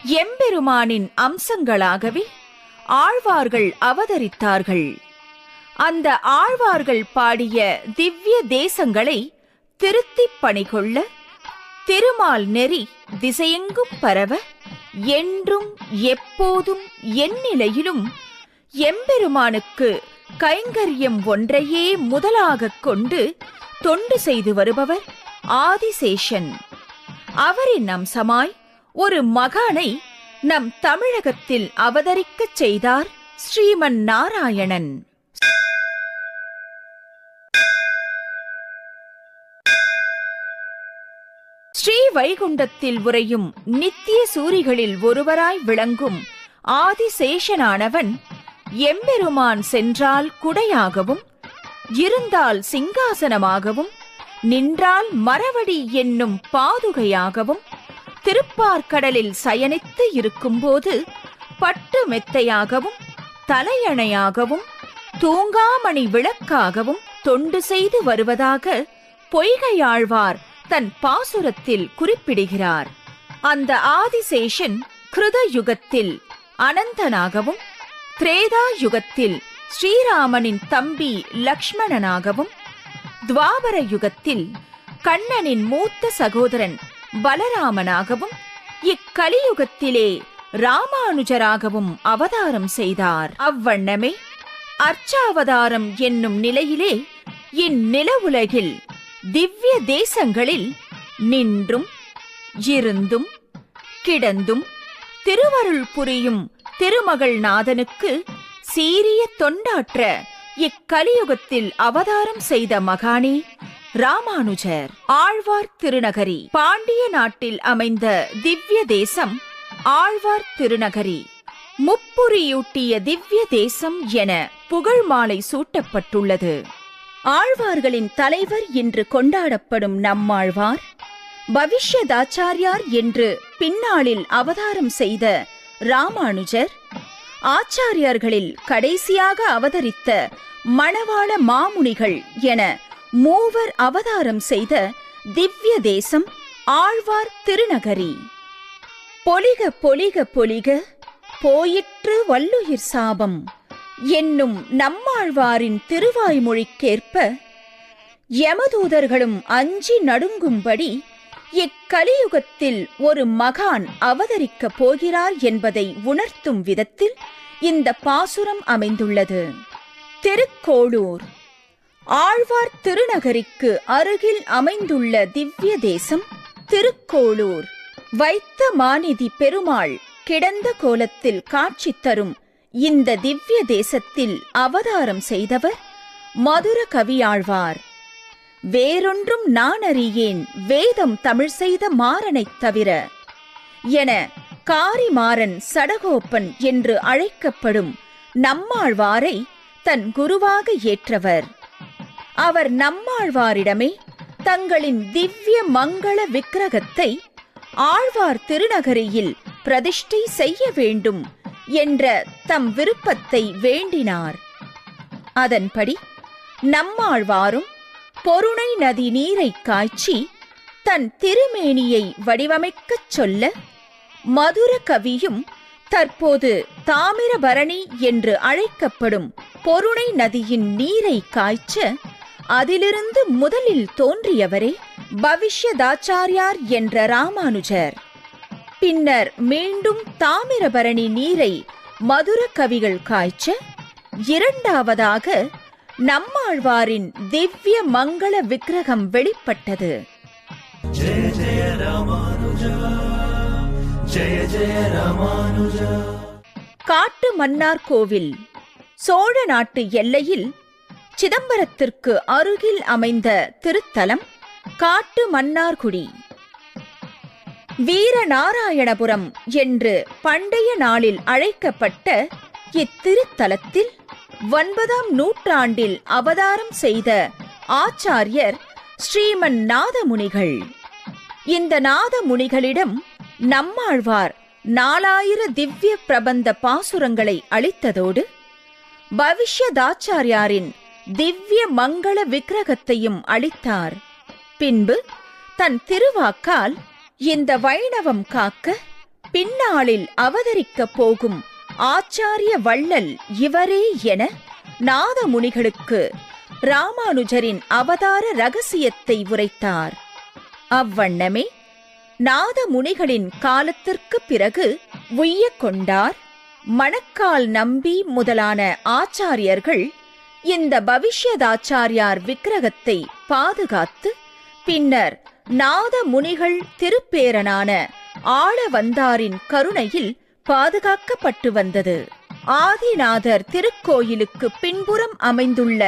எம்பெருமானின் அம்சங்களாகவே ஆழ்வார்கள் அவதரித்தார்கள். அந்த ஆழ்வார்கள் பாடிய திவ்ய தேசங்களை திருத்திப் பணிகொள்ள திருமால் நெறி திசையெங்கும் பரவ என்றும் எப்போதும் எந்நிலையிலும் எம்பெருமானுக்கு கைங்கரியம் ஒன்றையே முதலாகக் கொண்டு தொண்டு செய்து வருபவர் ஆதிசேஷன். அவரின் அம்சமாய் ஒரு மகானை நம் தமிழகத்தில் அவதரிக்கச் செய்தார் ஸ்ரீமன் நாராயணன். ஸ்ரீ வைகுண்டத்தில் உறையும் நித்திய சூரிகளில் ஒருவராய் விளங்கும் ஆதிசேஷனானவன் எம்பெருமான் சென்றால் குடையாகவும், இருந்தால் சிங்காசனமாகவும், நின்றால் மரவடி என்னும் பாதுகையாகவும், திருப்பார்கடலில் சயனித்து இருக்கும்போது பட்டு மெத்தையாகவும், தலையணையாகவும், தூங்காமணி விளக்காகவும் தொண்டு செய்து வருவதாக பொய்கையாழ்வார் தன் பாசுரத்தில் குறிப்பிடுகிறார். அந்த ஆதிசேஷன் கிருத யுகத்தில் அனந்தனாகவும், திரேதா யுகத்தில் ஸ்ரீராமனின் தம்பி லக்ஷ்மணனாகவும், துவாபர யுகத்தில் கண்ணனின் மூத்த சகோதரன் பலராமனாகவும், இக்கலியுகத்திலே ராமானுஜராகவும் அவதாரம் செய்தார். அவ்வண்ணமே அர்ச்சாவதாரம் என்னும் நிலையிலே இந்நில உலகில் திவ்ய தேசங்களில் நின்றும் இருந்தும் கிடந்தும் திருவருள் புரியும் திருமகள் நாதனுக்கு சீரிய தொண்டாற்ற இக்கலியுகத்தில் அவதாரம் செய்த மகானே ராமானுஜர். ஆழ்வார் திருநகரி பாண்டிய நாட்டில் அமைந்த திவ்ய தேசம் ஆழ்வார் திருநகரி. முப்புரியூட்டிய திவ்ய தேசம் என புகழ் மாலை சூட்டப்பட்டுள்ளது. ஆழ்வார்களின் தலைவர் என்று கொண்டாடப்படும் நம்மாழ்வார் பவிஷ்யதாச்சாரியார் என்று பின்னாளில் அவதாரம் செய்த ராமானுஜர், ஆச்சாரியர்களில் கடைசியாக அவதரித்த மணவாள மாமுனிகள் என மூவர் அவதாரம் செய்த திவ்ய தேசம் ஆழ்வார் திருநகரி. பொலிக பொலிக பொலிக போயிற்று வல்லுயிர் சாபம் என்னும் நம்மாழ்வாரின் திருவாய்மொழிக்கேற்ப யமதூதர்களும் அஞ்சி நடுங்கும்படி இக்கலியுகத்தில் ஒரு மகான் அவதரிக்கப் போகிறார் என்பதை உணர்த்தும் விதத்தில் இந்த பாசுரம் அமைந்துள்ளது. திருக்கோளூர் ஆழ்வார் திருநகரிக்கு அருகில் அமைந்துள்ள திவ்ய தேசம் திருக்கோளூர். வைத்த மாநிதி பெருமாள் கிடந்த கோலத்தில் காட்சி தரும் இந்த திவ்ய தேசத்தில் அவதாரம் செய்தவர் மதுர கவியாழ்வார். வேறொன்றும் நான் அறியேன் வேதம் தமிழ் செய்த மாறனைத் தவிர என காரிமாறன் சடகோப்பன் என்று அழைக்கப்படும் நம்மாழ்வாரை தன் குருவாக ஏற்றவர். அவர் நம்மாழ்வாரிடமே தங்களின் திவ்ய மங்கள விக்கிரகத்தை ஆழ்வார் திருநகரியில் பிரதிஷ்டை செய்ய வேண்டும் என்ற தம் விருப்பத்தை வேண்டினார். அதன்படி நம்மாழ்வாரும் பொருணை நதி நீரை காய்ச்சி தன் திருமேனியை வடிவமைக்கச் சொல்ல, மதுர கவியும் தற்போது தாமிரபரணி என்று அழைக்கப்படும் பொருணை நதியின் நீரை காய்ச்ச, அதிலிருந்து முதலில் தோன்றியவரே பவிஷ்யதாச்சாரியார் என்ற ராமானுஜர். பின்னர் மீண்டும் தாமிரபரணி நீரை மதுர கவிகள் காய்ச்ச, இரண்டாவதாக நம்மாழ்வாரின் திவ்ய மங்கள விக்கிரகம் வெளிப்பட்டது. ஜெய ஜெய ராமானுஜா, ஜெய ஜெய ராமானுஜா. காட்டு மன்னார் கோவில் சோழ நாட்டு எல்லையில் சிதம்பரத்திற்கு அருகில் அமைந்த திருத்தலம் காட்டு மன்னார்குடி. வீரநாராயணபுரம் என்று பண்டைய நாளில் அழைக்கப்பட்ட இத்திருத்தலத்தில் 9ஆம் நூற்றாண்டில் அவதாரம் செய்த ஆச்சாரியர் ஸ்ரீமன் நாதமுனிகள். இந்த நாதமுனிகளிடம் நம்மாழ்வார் 4000 திவ்ய பிரபந்த பாசுரங்களை அளித்ததோடு பவிஷ்யதாச்சாரியாரின் திவ்ய மங்கள விக்கிரகத்தையும் அளித்தார். பின்பு தன் திருவாக்கால் இந்த வைணவம் காக்க பின்னாளில் அவதரிக்கப் போகும் ஆச்சாரிய வள்ளல் இவரே என நாதமுனிகளுக்கு ராமானுஜரின் அவதார ரகசியத்தை உரைத்தார். அவ்வண்ணமே நாதமுனிகளின் காலத்திற்கு பிறகு உய்ய கொண்டார், மணக்கால் நம்பி முதலான ஆச்சாரியர்கள் இந்த பவிஷ்யதாச்சாரியார் விக்கிரகத்தை பாதுகாத்து பின்னர் நாதமுனிகள் திருப்பேரனான ஆளவந்தாரின் கருணையில் பாதுகாக்கப்பட்டு வந்தது. ஆதிநாதர் திருக்கோயிலுக்கு பின்புறம் அமைந்துள்ள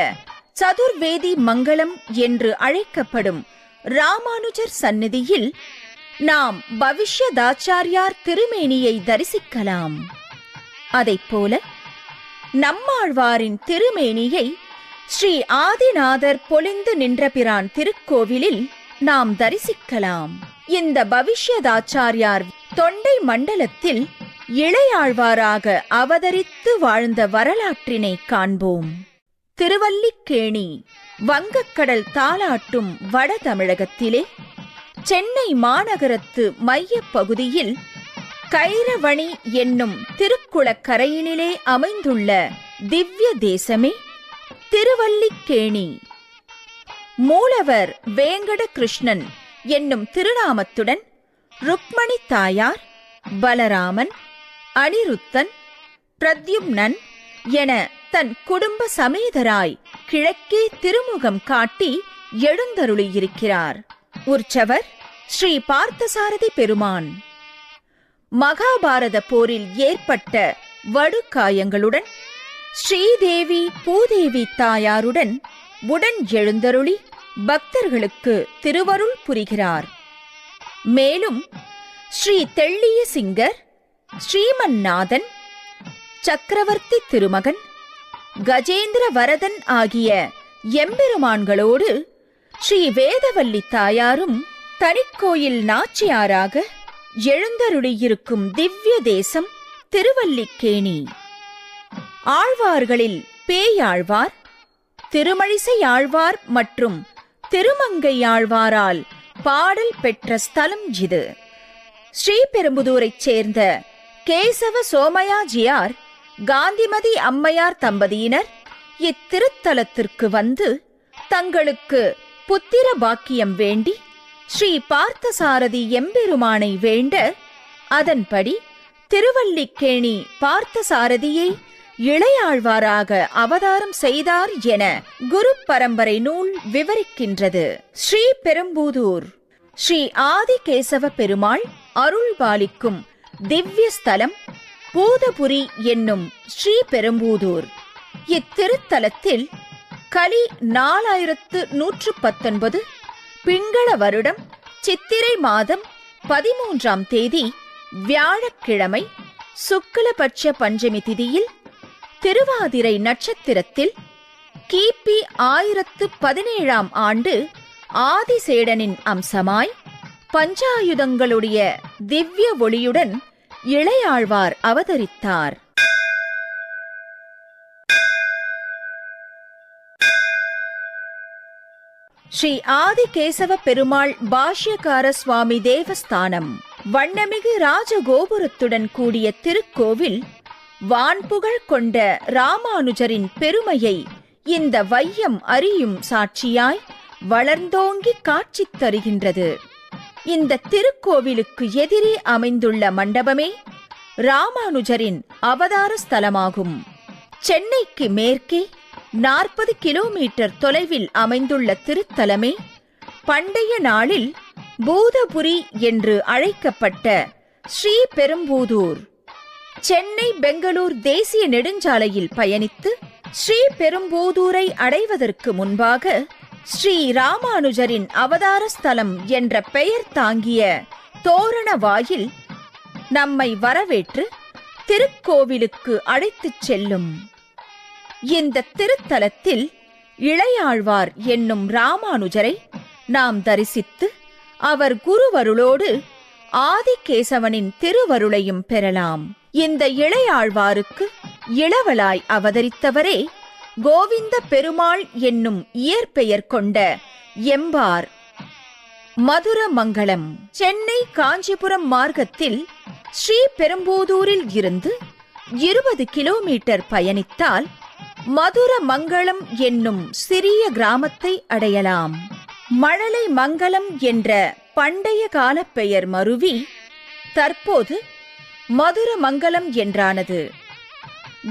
சதுர்வேதி மங்கலம் என்று அழைக்கப்படும் ராமானுஜர் சந்நிதியில் நாம் பவிஷ்யதாச்சாரியார் திருமேனியை தரிசிக்கலாம். அதைப்போல நம்மாழ்வாரின் திருமேனியை ஸ்ரீ ஆதிநாதர் பொலிந்து நின்றபிரான் திருக்கோவிலில் நாம் தரிசிக்கலாம். இந்த பவிஷ்யதாச்சாரியார் தொண்டை மண்டலத்தில் இளையாழ்வாராக அவதரித்து வாழ்ந்த வரலாற்றினை காண்போம். திருவல்லிக்கேணி வங்கக்கடல் தாலாட்டும் வட தமிழகத்திலே சென்னை மாநகரத்து மையப் பகுதியில் கைரவணி என்னும் திருக்குளக்கரையினிலே அமைந்துள்ள திவ்ய தேசமே திருவல்லிக்கேணி. மூலவர் வேங்கட கிருஷ்ணன் என்னும் திருநாமத்துடன் ருக்மணி தாயார், பலராமன், அனிருத்தன், பிரத்யும்னன் என தன் குடும்ப சமேதராய் கிழக்கே திருமுகம் காட்டி எழுந்தருளியிருக்கிறார். உற்சவர் ஸ்ரீ பார்த்தசாரதி பெருமான். மகாபாரத போரில் ஏற்பட்ட வடுகாயங்களுடன் ஸ்ரீதேவி பூதேவி தாயாருடன் உடன் எழுந்தருளி பக்தர்களுக்கு திருவருள் புரிகிறார். மேலும் ஸ்ரீ தெள்ளிய சிங்கர், ஸ்ரீமன்னாதன், சக்கரவர்த்தி திருமகன், கஜேந்திர வரதன் ஆகிய எம்பெருமான்களோடு ஸ்ரீ வேதவல்லி தாயாரும் தனிக்கோயில் நாச்சியாராக எழுந்தருளியிருக்கும் திவ்ய தேசம் திருவல்லிக்கேணி. ஆழ்வார்களில் பேயாழ்வார், திருமழிசையாழ்வார் மற்றும் திருமங்கையாழ்வாரால் பாடல் பெற்ற ஸ்தலம் இது. ஸ்ரீபெரும்புதூரைச் சேர்ந்த கேசவ சோமயாஜியார், காந்திமதி அம்மையார் தம்பதியினர் இத்திருத்தலத்திற்கு வந்து தங்களுக்கு புத்திர பாக்கியம் வேண்டி ஸ்ரீ பார்த்தசாரதி எம்பெருமானை வேண்ட, அதன்படி திருவல்லிக்கேணி பார்த்தசாரதியை இளையாழ்வாராக அவதாரம் செய்தார் என குரு பரம்பரை நூல் விவரிக்கின்றது. ஸ்ரீபெரும்புதூர் ஸ்ரீ ஆதிகேசவ பெருமாள் அருள்பாலிக்கும் திவ்ய ஸ்தலம் பூதபுரி என்னும் ஸ்ரீபெரும்புதூர். இத்திருத்தலத்தில் கலி 4119 பிங்கள வருடம் சித்திரை மாதம் 13ஆம் தேதி வியாழக்கிழமை சுக்லபட்ச பஞ்சமி திதியில் திருவாதிரை நட்சத்திரத்தில் கிபி 1017ஆம் ஆண்டு ஆதிசேடனின் அம்சமாய் பஞ்சாயுதங்களுடைய திவ்ய ஒளியுடன் இளையாழ்வார் அவதரித்தார். ஸ்ரீ ஆதிகேசவ பெருமாள் பாஷ்யகார சுவாமி தேவஸ்தானம். வண்ணமிகு ராஜகோபுரத்துடன் கூடிய திருக்கோவில் வான்புகழ் கொண்ட ராமானுஜரின் பெருமையை இந்த வையம் அறியும் சாட்சியாய் வளர்ந்தோங்கி காட்சி தருகின்றது. இந்த திருக்கோவிலுக்கு எதிரே அமைந்துள்ள மண்டபமே ராமானுஜரின் அவதார ஸ்தலமாகும். சென்னைக்கு மேற்கே 40 கிலோமீட்டர் தொலைவில் அமைந்துள்ள திருத்தலமே பண்டைய நாளில் பூதபுரி என்று அழைக்கப்பட்ட ஸ்ரீபெரும்புதூர். சென்னை பெங்களூர் தேசிய நெடுஞ்சாலையில் பயணித்து ஸ்ரீபெரும்புதூரை அடைவதற்கு முன்பாக ஸ்ரீ ராமானுஜரின் அவதார ஸ்தலம் என்ற பெயர் தாங்கிய தோரண வாயில் நம்மை வரவேற்று திருக்கோவிலுக்கு அழைத்துச் செல்லும். இந்த திருத்தலத்தில் இளையாழ்வார் என்னும் ராமானுஜரை நாம் தரிசித்து அவர் குருவருளோடு ஆதிகேசவனின் திருவருளையும் பெறலாம். இந்த இளையாழ்வாருக்கு இளவலாய் அவதரித்தவரே கோவிந்த பெருமாள் என்னும் இயற்பெயர் கொண்ட எம்பார். மதுரமங்கலம். சென்னை காஞ்சிபுரம் மார்க்கத்தில் ஸ்ரீபெரும்புதூரில் இருந்து 20 கிலோமீட்டர் பயணித்தால் மதுரமங்கலம் என்னும் சிறிய கிராமத்தை அடையலாம். மழலை மங்கலம் என்ற பண்டைய கால பெயர் மருவி தற்போது மதுரமங்கலம் என்றானது.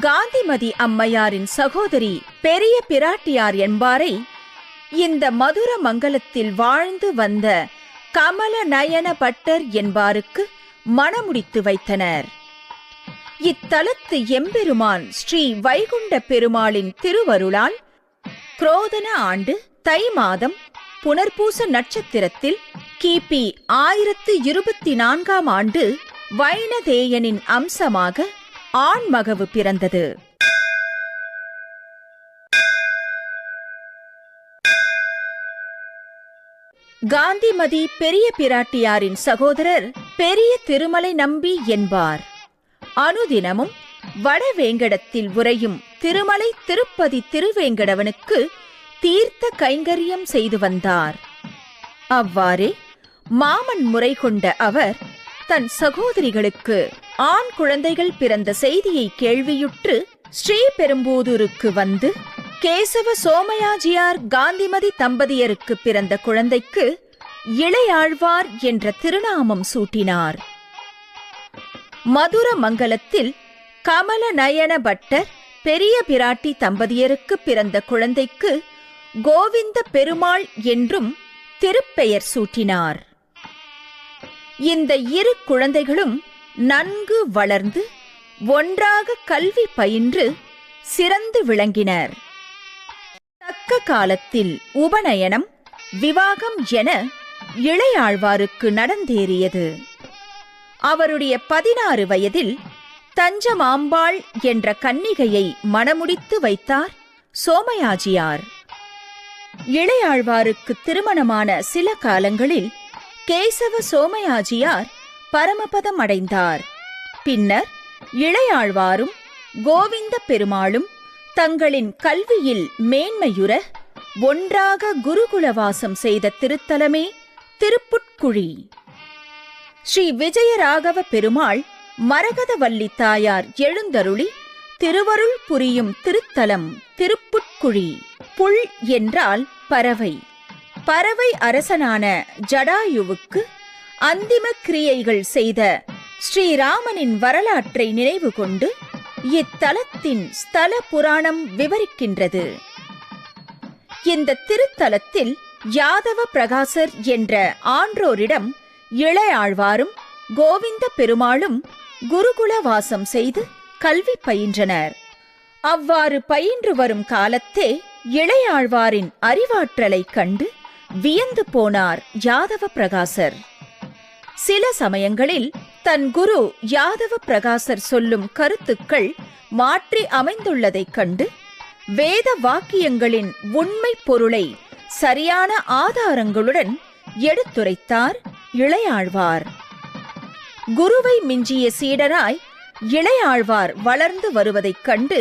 காந்திமதி அம்மையாரின் சகோதரி பெரிய பிராட்டியார் என்பாரை இந்த மதுரமங்கலத்தில் வாழ்ந்து வந்த கமல நயன பட்டர் என்பாருக்கு மணமுடித்து வைத்தனர். இத்தலத்து எம்பெருமான் ஸ்ரீ வைகுண்ட பெருமாளின் திருவருளால் குரோதன ஆண்டு தை மாதம் புனர்பூச நட்சத்திரத்தில் கிபி 1024ஆம் ஆண்டு வைனதேயனின் அம்சமாக ஆண்மகவு பிறந்தது. காந்திமதி பெரிய பிராட்டியாரின் சகோதரர் பெரிய திருமலை நம்பி என்பார். அனுதினமும் வடவேங்கடத்தில் உறையும் திருமலை திருப்பதி திருவேங்கடவனுக்கு தீர்த்த கைங்கரியம் செய்து வந்தார். அவ்வாறே மாமன் முறை கொண்ட அவர் தன் சகோதரிகளுக்கு ஆண் குழந்தைகள் பிறந்த செய்தியை கேள்வியுற்று ஸ்ரீபெரும்புதூருக்கு வந்து கேசவ சோமயாஜியார் காந்திமதி தம்பதியருக்கு பிறந்த குழந்தைக்கு இளையாழ்வார் என்ற திருநாமம் சூட்டினார். மதுரமங்கலத்தில் கமல நயன பட்டர் பெரிய பிராட்டி தம்பதியருக்கு பிறந்த குழந்தைக்கு கோவிந்த பெருமாள் என்றும் திருப்பெயர் சூட்டினார். இந்த இரு குழந்தைகளும் நன்கு வளர்ந்து ஒன்றாக கல்வி பயின்று சிறந்து விளங்கினர். தக்க காலத்தில் உபநயனம் விவாகம் என இளையாழ்வாருக்கு நடந்தேறியது. அவருடைய 16 வயதில் தஞ்சமாம்பாள் என்ற கன்னிகையை மணமுடித்து வைத்தார் சோமயாஜியார். இளையாழ்வாருக்கு திருமணமான சில காலங்களில் கேசவ சோமயாஜியார் பரமபதம் அடைந்தார். பின்னர் இளையாழ்வாரும் கோவிந்த பெருமாளும் தங்களின் கல்வியில் மேன்மையுற ஒன்றாக குருகுலவாசம் செய்த திருத்தலமே திருப்புட்குழி. ஸ்ரீ விஜயராகவ பெருமாள் மரகதவல்லி தாயார் எழுந்தருளி திருவருள் புரியும் திருத்தலம் திருப்புட்குழி. புள் என்றால் பறவை. பறவை அரசனான ஜடாயுவுக்கு அந்திம கிரியைகள் செய்த ஸ்ரீராமனின் வரலாற்றை நினைவு கொண்டு இத்தலத்தின் ஸ்தல புராணம் விவரிக்கின்றது. இந்த திருத்தலத்தில் யாதவ பிரகாசர் என்ற ஆன்றோரிடம் இளையாழ்வாரும் கோவிந்த பெருமாளும் குருகுல வாசம் செய்து கல்வி பயின்றனர். அவ்வாறு பயின்று வரும் காலத்தே இளையாழ்வாரின் அறிவாற்றலைக் கண்டு வியந்து போனார் யாதவ பிரகாசர். சில சமயங்களில் தன் குரு யாதவ பிரகாசர் சொல்லும் கருத்துக்கள் மாற்றி அமைந்துள்ளதைக் கண்டு வேத வாக்கியங்களின் உண்மை பொருளை சரியான ஆதாரங்களுடன் எடுத்துரைத்தார் இளையாழ்வார். குருவை மிஞ்சிய சீடராய் இளையாழ்வார் வளர்ந்து வருவதைக் கண்டு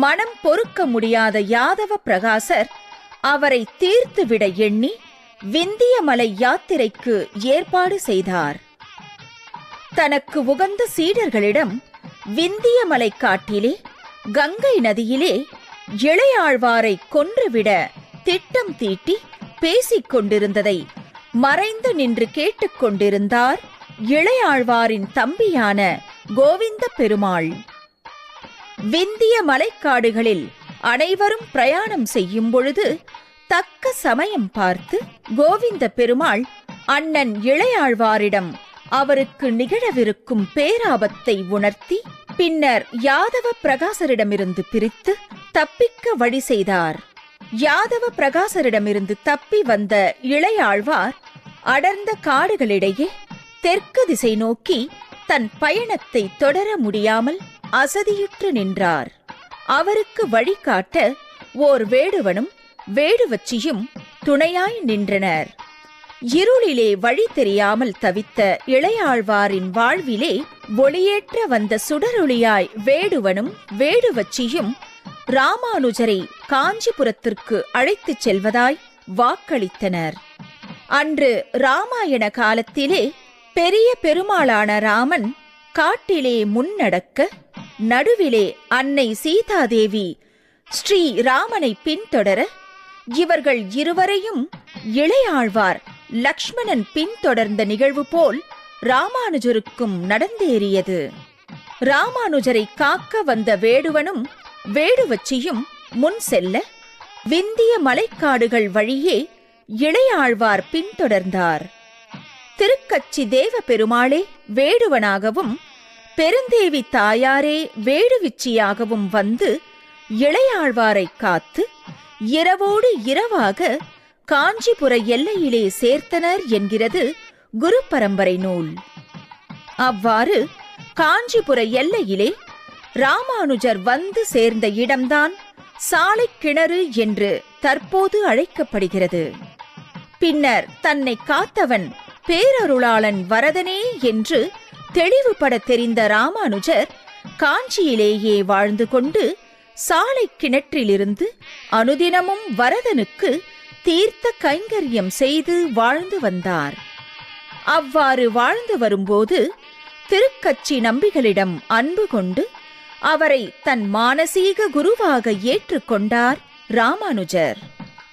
மனம் பொறுக்க முடியாத யாதவ பிரகாசர் அவரை தீர்த்துவிட எண்ணி விந்தியமலை யாத்திரைக்கு ஏற்பாடு செய்தார். தனக்கு உகந்த சீடர்களிடம் விந்தியமலை காட்டிலே கங்கை நதியிலே இளையாழ்வாரை கொன்றுவிட திட்டம் தீட்டி பேசிக் கொண்டிருந்ததை மறைந்து நின்று கேட்டுக்கொண்டிருந்தார் இளையாழ்வாரின் தம்பியான கோவிந்த பெருமாள். விந்திய மலைக்காடுகளில் அனைவரும் பிரயாணம் செய்யும் பொழுது தக்க சமயம் பார்த்து கோவிந்த பெருமாள் அண்ணன் இளையாழ்வாரிடம் அவருக்கு நிகழவிருக்கும் பேராபத்தை உணர்த்தி பின்னர் யாதவ பிரகாசரிடமிருந்து பிரித்து தப்பிக்க வழி செய்தார். யாதவ பிரகாசரிடமிருந்து தப்பி வந்த இளையாழ்வார் அடர்ந்த காடுகளிடையே தெற்கு திசை நோக்கி தன் பயணத்தை தொடர முடியாமல் அசதியுற்று நின்றார். அவருக்கு வழிகாட்ட ஓர் வேடுவனும் வேடுவச்சியும் துணையாய் நின்றனர். இருளிலே வழி தெரியாமல் தவித்த இளையாழ்வாரின் வாழ்விலே ஒளியேற்ற வந்த சுடரொளியாய் வேடுவனும் வேடுவச்சியும் ராமானுஜரை காஞ்சிபுரத்திற்கு அழைத்துச் செல்வதாய் வாக்களித்தனர். அன்று ராமாயண காலத்திலே பெரிய பெருமாளான ராமன் காட்டிலே முன்னடக்க, நடுவிலே அன்னை சீதாதேவி ஸ்ரீ ராமனை பின்தொடர, இவர்கள் இருவரையும் இளையாழ்வார் லக்ஷ்மணன் பின்தொடர்ந்த நிகழ்வு போல் ராமானுஜருக்கும் நடந்தேறியது. ராமானுஜரை காக்க வந்த வேடுவனும் வேடுவச்சியும் முன் செல்ல, விந்திய மலைக்காடுகள் வழியே இளையாழ்வார் பின்தொடர்ந்தார். திருக்கச்சி தேவ பெருமாளே வேடுவனாகவும் பெருந்தேவி தாயாரே வேடுவிச்சியாகவும் வந்து இளையாழ்வாரை காத்து இரவோடு இரவாக காஞ்சிபுர எல்லையிலே சேர்த்தனர் என்கிறது குரு பரம்பரை நூல். அவ்வாறு காஞ்சிபுர எல்லையிலே ராமானுஜர் வந்து சேர்ந்த இடம்தான் சாலை கிணறு என்று தற்போது அழைக்கப்படுகிறது. பின்னர் தன்னை காத்தவன் பேரருளாளன் வரதனே என்று தெளிவுபட தெரிந்த ராமானுஜர் காஞ்சியிலேயே வாழ்ந்து கொண்டு சாலை கிணற்றிலிருந்து அனுதினமும் வரதனுக்கு தீர்த்த கைங்கரியம் செய்து வாழ்ந்து வந்தார். அவ்வாறு வாழ்ந்து வரும்போது திருக்கச்சி நம்பிகளிடம் அன்பு கொண்டு அவரை தன் மானசீக குருவாக ஏற்றுக்கொண்டார் ராமானுஜர்.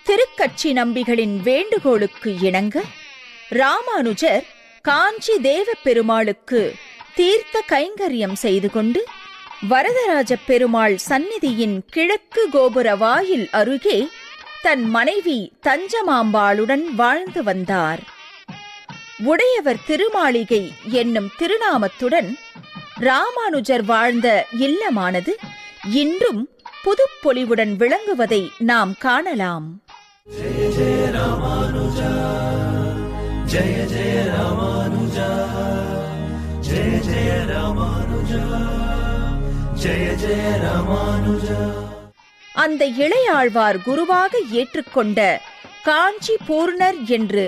திருக்கச்சி நம்பிகளின் வேண்டுகோளுக்கு இணங்க ராமானுஜர் காஞ்சி தேவ பெருமாளுக்கு தீர்த்த கைங்கரியம் செய்து கொண்டு வரதராஜ பெருமாள் சந்நிதியின் கிழக்கு கோபுர வாயில் அருகே தன் மனைவி தஞ்சமாம்பாளுடன் வாழ்ந்து வந்தார். உடையவர் திருமாளிகை என்னும் திருநாமத்துடன் ராமானுஜர் வாழ்ந்த இல்லமானது இன்றும் புதுப்பொலிவுடன் விளங்குவதை நாம் காணலாம். ஜெய ஜெய ராமானுஜா, ஜெய ஜெய ராமானுஜா, ஜெய ஜெய ராமானுஜா, ஜெய ஜெய ராமானுஜா. அந்த இளையாழ்வார் குருவாக ஏற்றுக்கொண்ட காஞ்சி பூர்ணர் என்று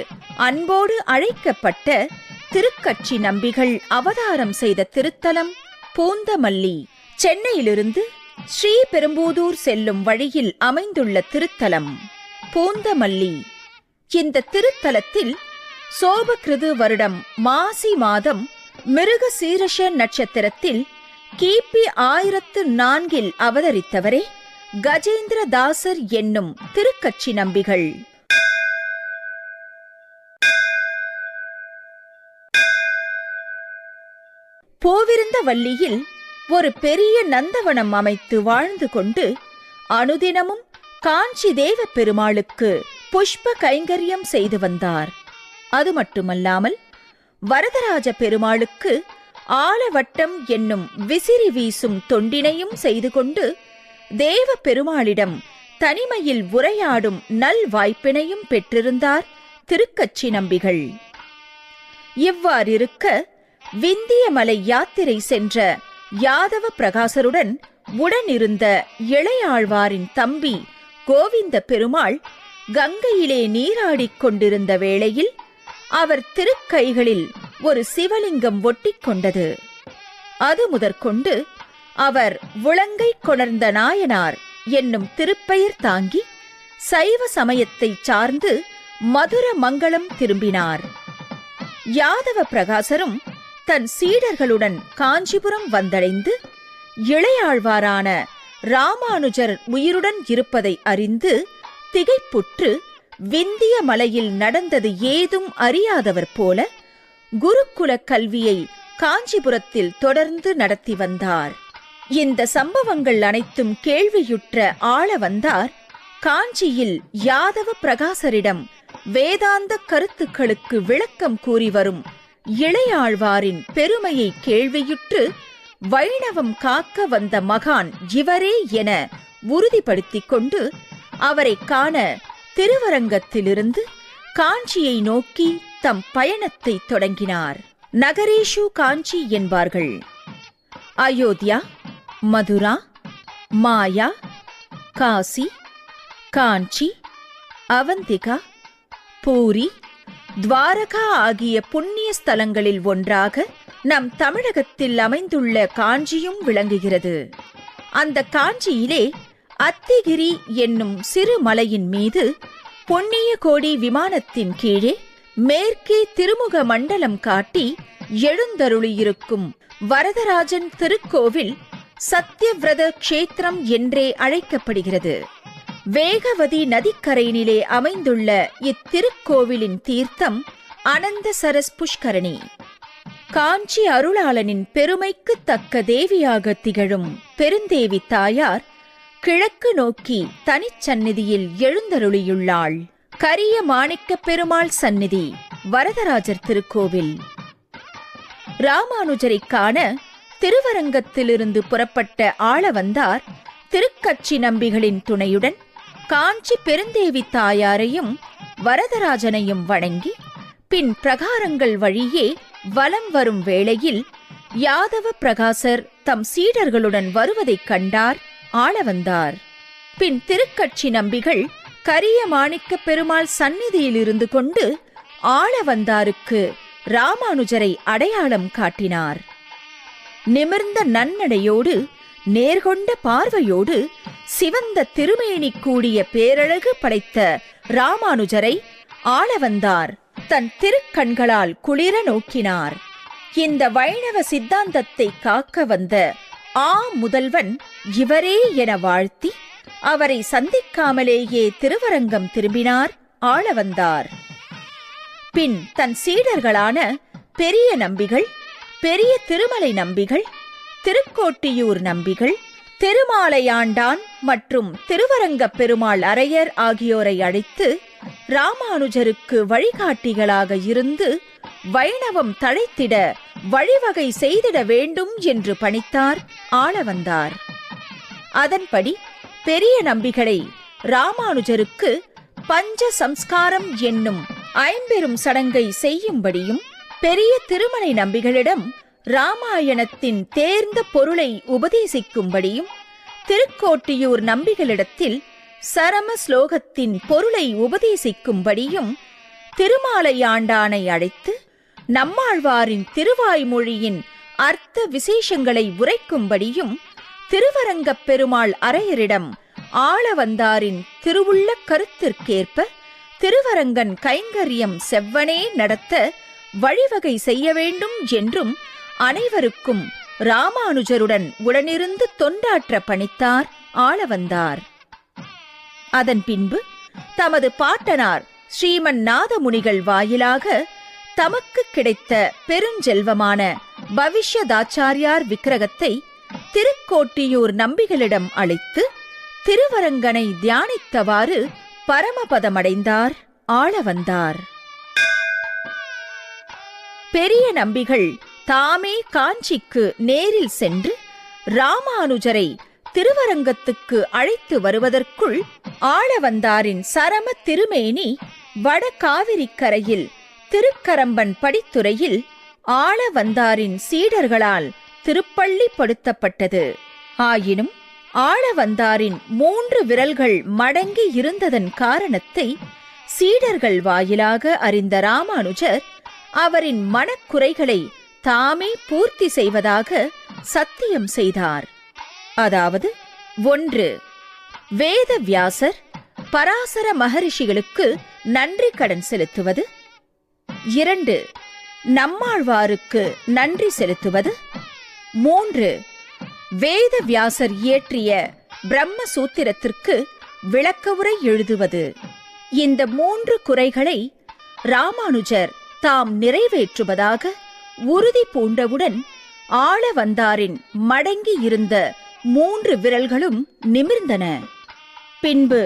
அன்போடு அழைக்கப்பட்ட திருக்கச்சி நம்பிகள் அவதாரம் செய்த திருத்தலம் பூந்தமல்லி. சென்னையிலிருந்து ஸ்ரீபெரும்புதூர் செல்லும் வழியில் அமைந்துள்ள திருத்தலம் பூந்தமல்லி. இந்த திருத்தலத்தில் சோபகிருது வருடம் மாசி மாதம் மிருக சீரஷ நட்சத்திரத்தில் கிபி 1004 அவதரித்தவரே கஜேந்திரதாசர் என்னும் திருக்கச்சி நம்பிகள். போவிருந்த வள்ளியில் ஒரு பெரிய நந்தவனம் அமைத்து வாழ்ந்து கொண்டு அனுதினமும் காஞ்சி தேவ பெருமாளுக்கு புஷ்ப கைங்கரியம் செய்து வந்தார். அது மட்டுமல்லாமல் வரதராஜ பெருமாளுக்கு ஆலவட்டம் என்னும் விசிறி வீசும் தொண்டினையும் செய்து கொண்டு தேவ பெருமாளிடம் தனிமையில் உரையாடும் நல் வாய்ப்பினையும் பெற்றிருந்தார் திருக்கச்சி நம்பிகள். இவ்வாறிருக்க விந்தியமலை யாத்திரை சென்ற யாதவ பிரகாசருடன் உடனிருந்த இளையாழ்வாரின் தம்பி கோவிந்த பெருமாள் கங்கையிலே நீராடிக் கொண்டிருந்த வேளையில் அவர் திருக்கைகளில் ஒரு சிவலிங்கம் ஒட்டிக் கொண்டது. அது முதற்கொண்டு அவர் உளங்கை கொணர்ந்த நாயனார் என்னும் திருப்பெயர் தாங்கி சைவ சமயத்தை சார்ந்து மதுர மங்களம் திரும்பினார். யாதவ பிரகாசரும் தன் சீடர்களுடன் காஞ்சிபுரம் வந்தடைந்து இளையாழ்வாரான ராமானுஜர் உயிருடன் இருப்பதை அறிந்து திகைப்புற்று விந்திய மலையில் நடந்தது ஏதும் அறியாதவர் போல குருகுல கல்வியை காஞ்சிபுரத்தில் தொடர்ந்து நடத்தி வந்தார். இந்த சம்பவங்கள் அனைத்தும் கேள்வியுற்ற ஆளவந்தார் காஞ்சியில் யாதவ பிரகாசரிடம் வேதாந்த கருத்துக்களுக்கு விளக்கம் கூறி வரும் இளையாழ்வாரின் பெருமையை கேள்வியுற்று வைணவம் காக்க வந்த மகான் இவரே என உறுதிப்படுத்திக் கொண்டு அவரை காண திருவரங்கத்திலிருந்து காஞ்சியை நோக்கி தம் பயணத்தை தொடங்கினார். நகரேஷு காஞ்சி என்பார்கள். அயோத்தியா, மதுரா, மாயா, காசி, காஞ்சி, அவந்திகா, பூரி, துவாரகா ஆகிய புண்ணிய ஸ்தலங்களில் ஒன்றாக நம் தமிழகத்தில் அமைந்துள்ள காஞ்சியும் விளங்குகிறது. அந்த காஞ்சியிலே அத்திகிரி என்னும் சிறு மலையின் மீது பொன்னிய கோடி விமானத்தின் கீழே மேற்கே திருமுக மண்டலம் காட்டி எழுந்தருளியிருக்கும் வரதராஜன் திருக்கோவில் சத்யவிரத க்ஷேத்திரம் என்றே அழைக்கப்படுகிறது. வேகவதி நதிக்கரையினிலே அமைந்துள்ள இத்திருக்கோவிலின் தீர்த்தம் அனந்த சரஸ் புஷ்கரணி. காஞ்சி அருளாளனின் பெருமைக்கு தக்க தேவியாக திகழும் பெருந்தேவி தாயார் கிழக்கு நோக்கி தனிச்சந்நிதியில் எழுந்தருளியுள்ளாள். கரிய மாணிக்கப் பெருமாள் சந்நிதி, வரதராஜர் திருக்கோவில். ராமானுஜரைக் காண திருவரங்கத்திலிருந்து புறப்பட்ட ஆளவந்தார் திருக்கட்சி நம்பிகளின் துணையுடன் காஞ்சி பெருந்தேவி தாயாரையும் வரதராஜனையும் வணங்கி பின் பிரகாரங்கள் வழியே வலம் வரும் வேளையில் யாதவ பிரகாசர் தம் சீடர்களுடன் வருவதைக் கண்டார் ஆளவந்தார். பின் திருக்கட்சி நம்பிகள் கரிய மாணிக்கப் பெருமாள் சந்நிதியில் இருந்து கொண்டு ஆளவந்தாருக்கு ராமானுஜரை அடையாளம் காட்டினார். நிமிர்ந்த நன்னடையோடு நேர்கொண்ட பார்வையோடு சிவந்த திருமேனி கூடிய பேரழகு படைத்த ராமானுஜரை ஆளவந்தார் தன் திருக்கண்களால் குளிர நோக்கினார். இந்த வைணவ சித்தாந்தத்தை காக்க வந்த முதல்வன் இவரே என வாழ்த்தி அவரை சந்திக்காமலேயே திருவரங்கம் திரும்பினார் ஆளவந்தார். பின் தன் சீடர்களான பெரிய நம்பிகள், பெரிய திருமலை நம்பிகள், திருக்கோட்டியூர் நம்பிகள், திருமாலையாண்டான் மற்றும் திருவரங்கப் பெருமாள் அரையர் ஆகியோரை அழைத்து ராமானுஜருக்கு வழிகாட்டிகளாக இருந்து வைணவம் தழைத்திட வழிவகை செய்திட வேண்டும் என்று பணித்தார் ஆளவந்தார். அதன்படி பெரிய நம்பிகளை ராமானுஜருக்கு பஞ்ச சம்ஸ்காரம் என்னும் ஐம்பெரும் சடங்கை செய்யும்படியும், பெரிய திருமலை நம்பிகளிடம் ராமாயணத்தின் தேர்ந்த பொருளை உபதேசிக்கும்படியும், திருக்கோட்டியூர் நம்பிகளிடத்தில் சரம ஸ்லோகத்தின் பொருளை உபதேசிக்கும்படியும், திருமாலையாண்டானை அழைத்து நம்மாழ்வாரின் திருவாய்மொழியின் அர்த்த விசேஷங்களை உரைக்கும்படியும், திருவரங்கப் பெருமாள் அரையரிடம் ஆளவந்தாரின் திருவுள்ள கருத்திற்கேற்ப திருவரங்கன் கைங்கரியம் செவ்வனே நடத்த வழிவகை செய்ய வேண்டும் என்றும் அனைவருக்கும் ராமானுஜருடன் உடனிருந்து தொண்டாற்ற பணித்தார் ஆளவந்தார். அதன் பின்பு தமது பாட்டனார் ஸ்ரீமன் நாதமுனிகள் வாயிலாக தமக்கு கிடைத்த பெருஞ்செல்வமான பவிஷ்யதாச்சாரியார் விக்கிரகத்தை திருக்கோட்டியூர் நம்பிகளிடம் அளித்து திருவரங்கனை தியானித்தவாறு பரமபதமடைந்தார் ஆளவந்தார். பெரிய நம்பிகள் தாமே காஞ்சிக்கு நேரில் சென்று ராமானுஜரை திருவரங்கத்துக்கு அழைத்து வருவதற்குள் ஆளவந்தாரின் சரம திருமேனி வட காவிரிக்கரையில் திருக்கரம்பன் படித்துறையில் ஆளவந்தாரின் சீடர்களால் திருப்பள்ளி படுத்தப்பட்டது. ஆயினும் ஆளவந்தாரின் 3 விரல்கள் மடங்கி இருந்ததன் காரணத்தை சீடர்கள் வாயிலாக அறிந்த ராமானுஜர் அவரின் மனக்குறைகளை தாமே பூர்த்தி செய்வதாக சத்தியம் செய்தார். அதாவது 1. வேத வியாசர் பராசர மகரிஷிகளுக்கு நன்றி கடன் செலுத்துவது. 2. நம்மாழ்வாருக்கு நன்றி செலுத்துவது. 3. வேத வியாசர் இயற்றிய பிரம்மசூத்திரத்திற்கு விளக்கவுரை எழுதுவது. இந்த 3 குறைகளை ராமானுஜர் தாம் நிறைவேற்றுவதாக உறுதி பூண்டவுடன் ஆளவந்தாரின் மடங்கி இருந்த 3 விரல்களும் நிமிர்ந்தன. பின்பு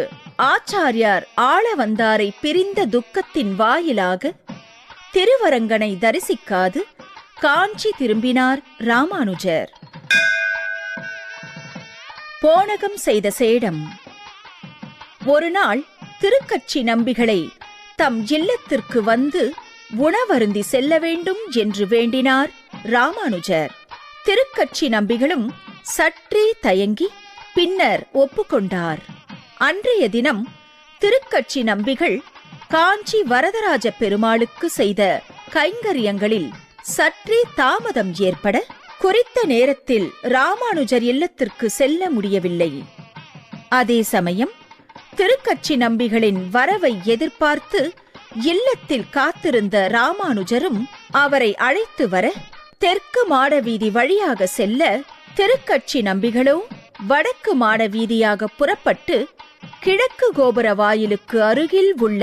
ஆச்சாரியார் ஆளவந்தாரை பிரிந்த துக்கத்தின் வாயிலாக திருவரங்கனை தரிசிக்காது காஞ்சி திரும்பினார் ராமானுஜர். போனகம் செய்த சேடம். ஒரு நாள் திருக்கட்சி நம்பிகளை தம் இல்லத்திற்கு வந்து உணவருந்தி செல்ல வேண்டும் என்று வேண்டினார் ராமானுஜர். திருக்கட்சி நம்பிகளும் சற்றே தயங்கி பின்னர் ஒப்புக்கொண்டார். அன்றைய தினம் திருக்கட்சி நம்பிகள் காஞ்சி வரதராஜ பெருமாளுக்கு செய்த கைங்கரியங்களில் சற்றே தாமதம் ஏற்பட குறித்த நேரத்தில் ராமானுஜர் இல்லத்திற்கு செல்ல முடியவில்லை. அதே சமயம் திருக்கட்சி நம்பிகளின் வரவை எதிர்பார்த்து இல்லத்தில் காத்திருந்த ராமானுஜரும் அவரை அழைத்து வர, தெற்கு மாட வீதி வழியாக செல்ல, திருக்கட்சி நம்பிகளோ வடக்கு மாட வீதியாக புறப்பட்டு கிழக்கு கோபுர வாயிலுக்கு அருகில் உள்ள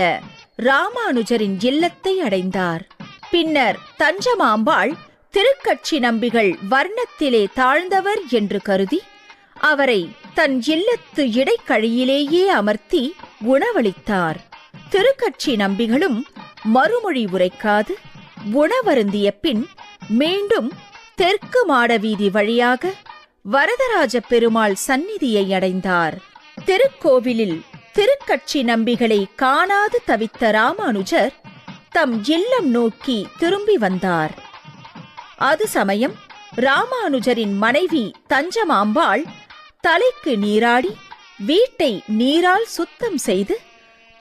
ராமானுஜரின் இல்லத்தை அடைந்தார். பின்னர் தஞ்சமாம்பாள் திருக்கட்சி நம்பிகள் வர்ணத்திலே தாழ்ந்தவர் என்று கருதி அவரை தன் இல்லத்து இடைக்கழியிலேயே அமர்த்தி உணவளித்தார். திருக்கட்சி நம்பிகளும் மறுமொழி உரைக்காது உணவருந்திய பின் மீண்டும் தெற்கு மாட வீதி வழியாக வரதராஜ பெருமாள் சந்நிதியை அடைந்தார். திருக்கோவிலில் திருக்கட்சி நம்பிகளை காணாது தவித்த ராமானுஜர் தம் இல்லம் நோக்கி திரும்பி வந்தார். அது சமயம் ராமானுஜரின் மனைவி தஞ்சமாம்பாள் தலைக்கு நீராடி வீட்டை நீரால் சுத்தம் செய்து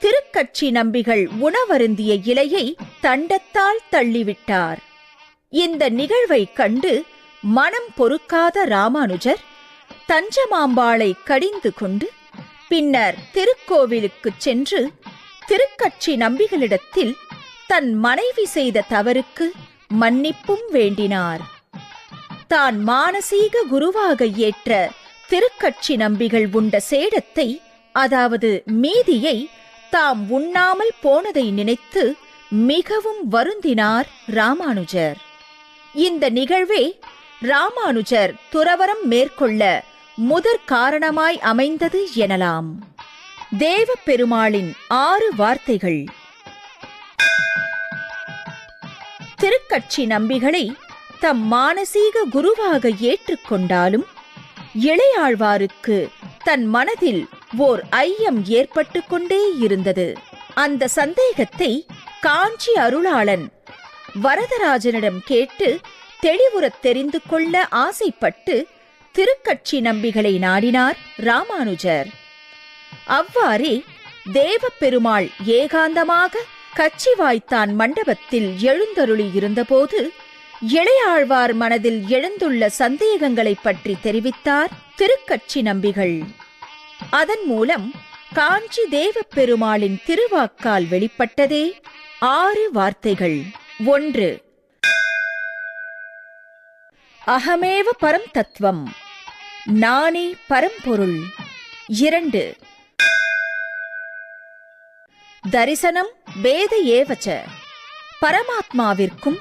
திருக்கட்சி நம்பிகள் உணவருந்திய இலையை தண்டத்தால் தள்ளிவிட்டார். இந்த நிகழ்வைக் கண்டு மனம் பொறுக்காத ராமானுஜர் தஞ்சமாம்பாளை கடிந்து கொண்டு பின்னர் திருக்கோவிலுக்குச் சென்று திருக்கட்சி நம்பிகளிடத்தில் தன் மனைவி செய்த தவறுக்கு மன்னிப்பும் வேண்டினார். தான் மானசீக குருவாக ஏற்ற திருக்கட்சி நம்பிகள் உண்ட சேடத்தை, அதாவது மீதியை தாம் உண்ணாமல் போனதை நினைத்து மிகவும் வருந்தினார் ராமானுஜர். இந்த நிகழ்வே ராமானுஜர் துறவறம் மேற்கொள்ள முதற் காரணமாய் அமைந்தது எனலாம். தேவ பெருமாளின் 6 வார்த்தைகள். திருக்கட்சி நம்பிகளை தம் மானசீக குருவாக ஏற்றுக்கொண்டாலும் இளையாழ்வாருக்கு தன் மனதில் ஓர் ஐயம் ஏற்பட்டு கொண்டே இருந்தது. அந்த சந்தேகத்தை காஞ்சி அருளாளன் வரதராஜனிடம் கேட்டு தெளிவுறத் தெரிந்து கொள்ள ஆசைப்பட்டு திருக்கட்சி நம்பிகளை நாடினார் ராமானுஜர். அவ்வாறே தேவப்பெருமாள் ஏகாந்தமாக கச்சிவாய்த்தான் மண்டபத்தில் எழுந்தருளி இருந்தபோது இளையாழ்வார் மனதில் எழுந்துள்ள சந்தேகங்களைப் பற்றி தெரிவித்தார் திருக்கட்சி நம்பிகள். அதன் மூலம் காஞ்சி தேவப்பெருமாளின் திருவாக்கால் வெளிப்பட்டதே 6 வார்த்தைகள். 1. அகமேவ பரம் தத்துவம், நானே பரம்பொருள். 2. தரிசனம் பேத ஏவச்ச, பரமாத்மாவிற்கும்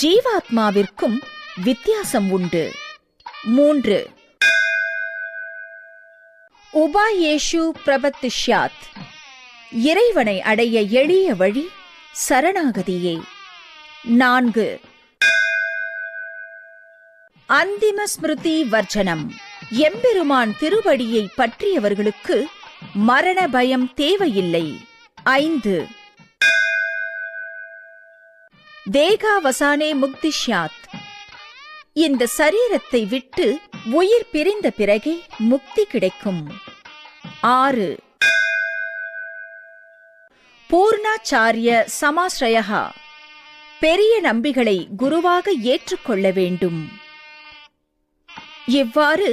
ஜீவாத்மாவிற்கும் வித்தியாசம் உண்டு. 3. உபாயேஷு பிரபத்திஷ்யாத், இறைவனை அடைய எளிய வழி சரணாகதியே. 4. அந்திம ஸ்மிருதி வர்ஜனம், எம்பெருமான் திருவடியை பற்றியவர்களுக்கு மரண பயம் தேவையில்லை. 5. தேகாவசானே முக்திஷ்யாத், இந்த சரீரத்தை விட்டு உயிர் பிரிந்த பிறகே முக்தி கிடைக்கும். 6. பூர்ணாச்சாரிய சமாஸ்ரயா, பெரிய நம்பிகளை குருவாக ஏற்றுக்கொள்ள வேண்டும். இவ்வாறு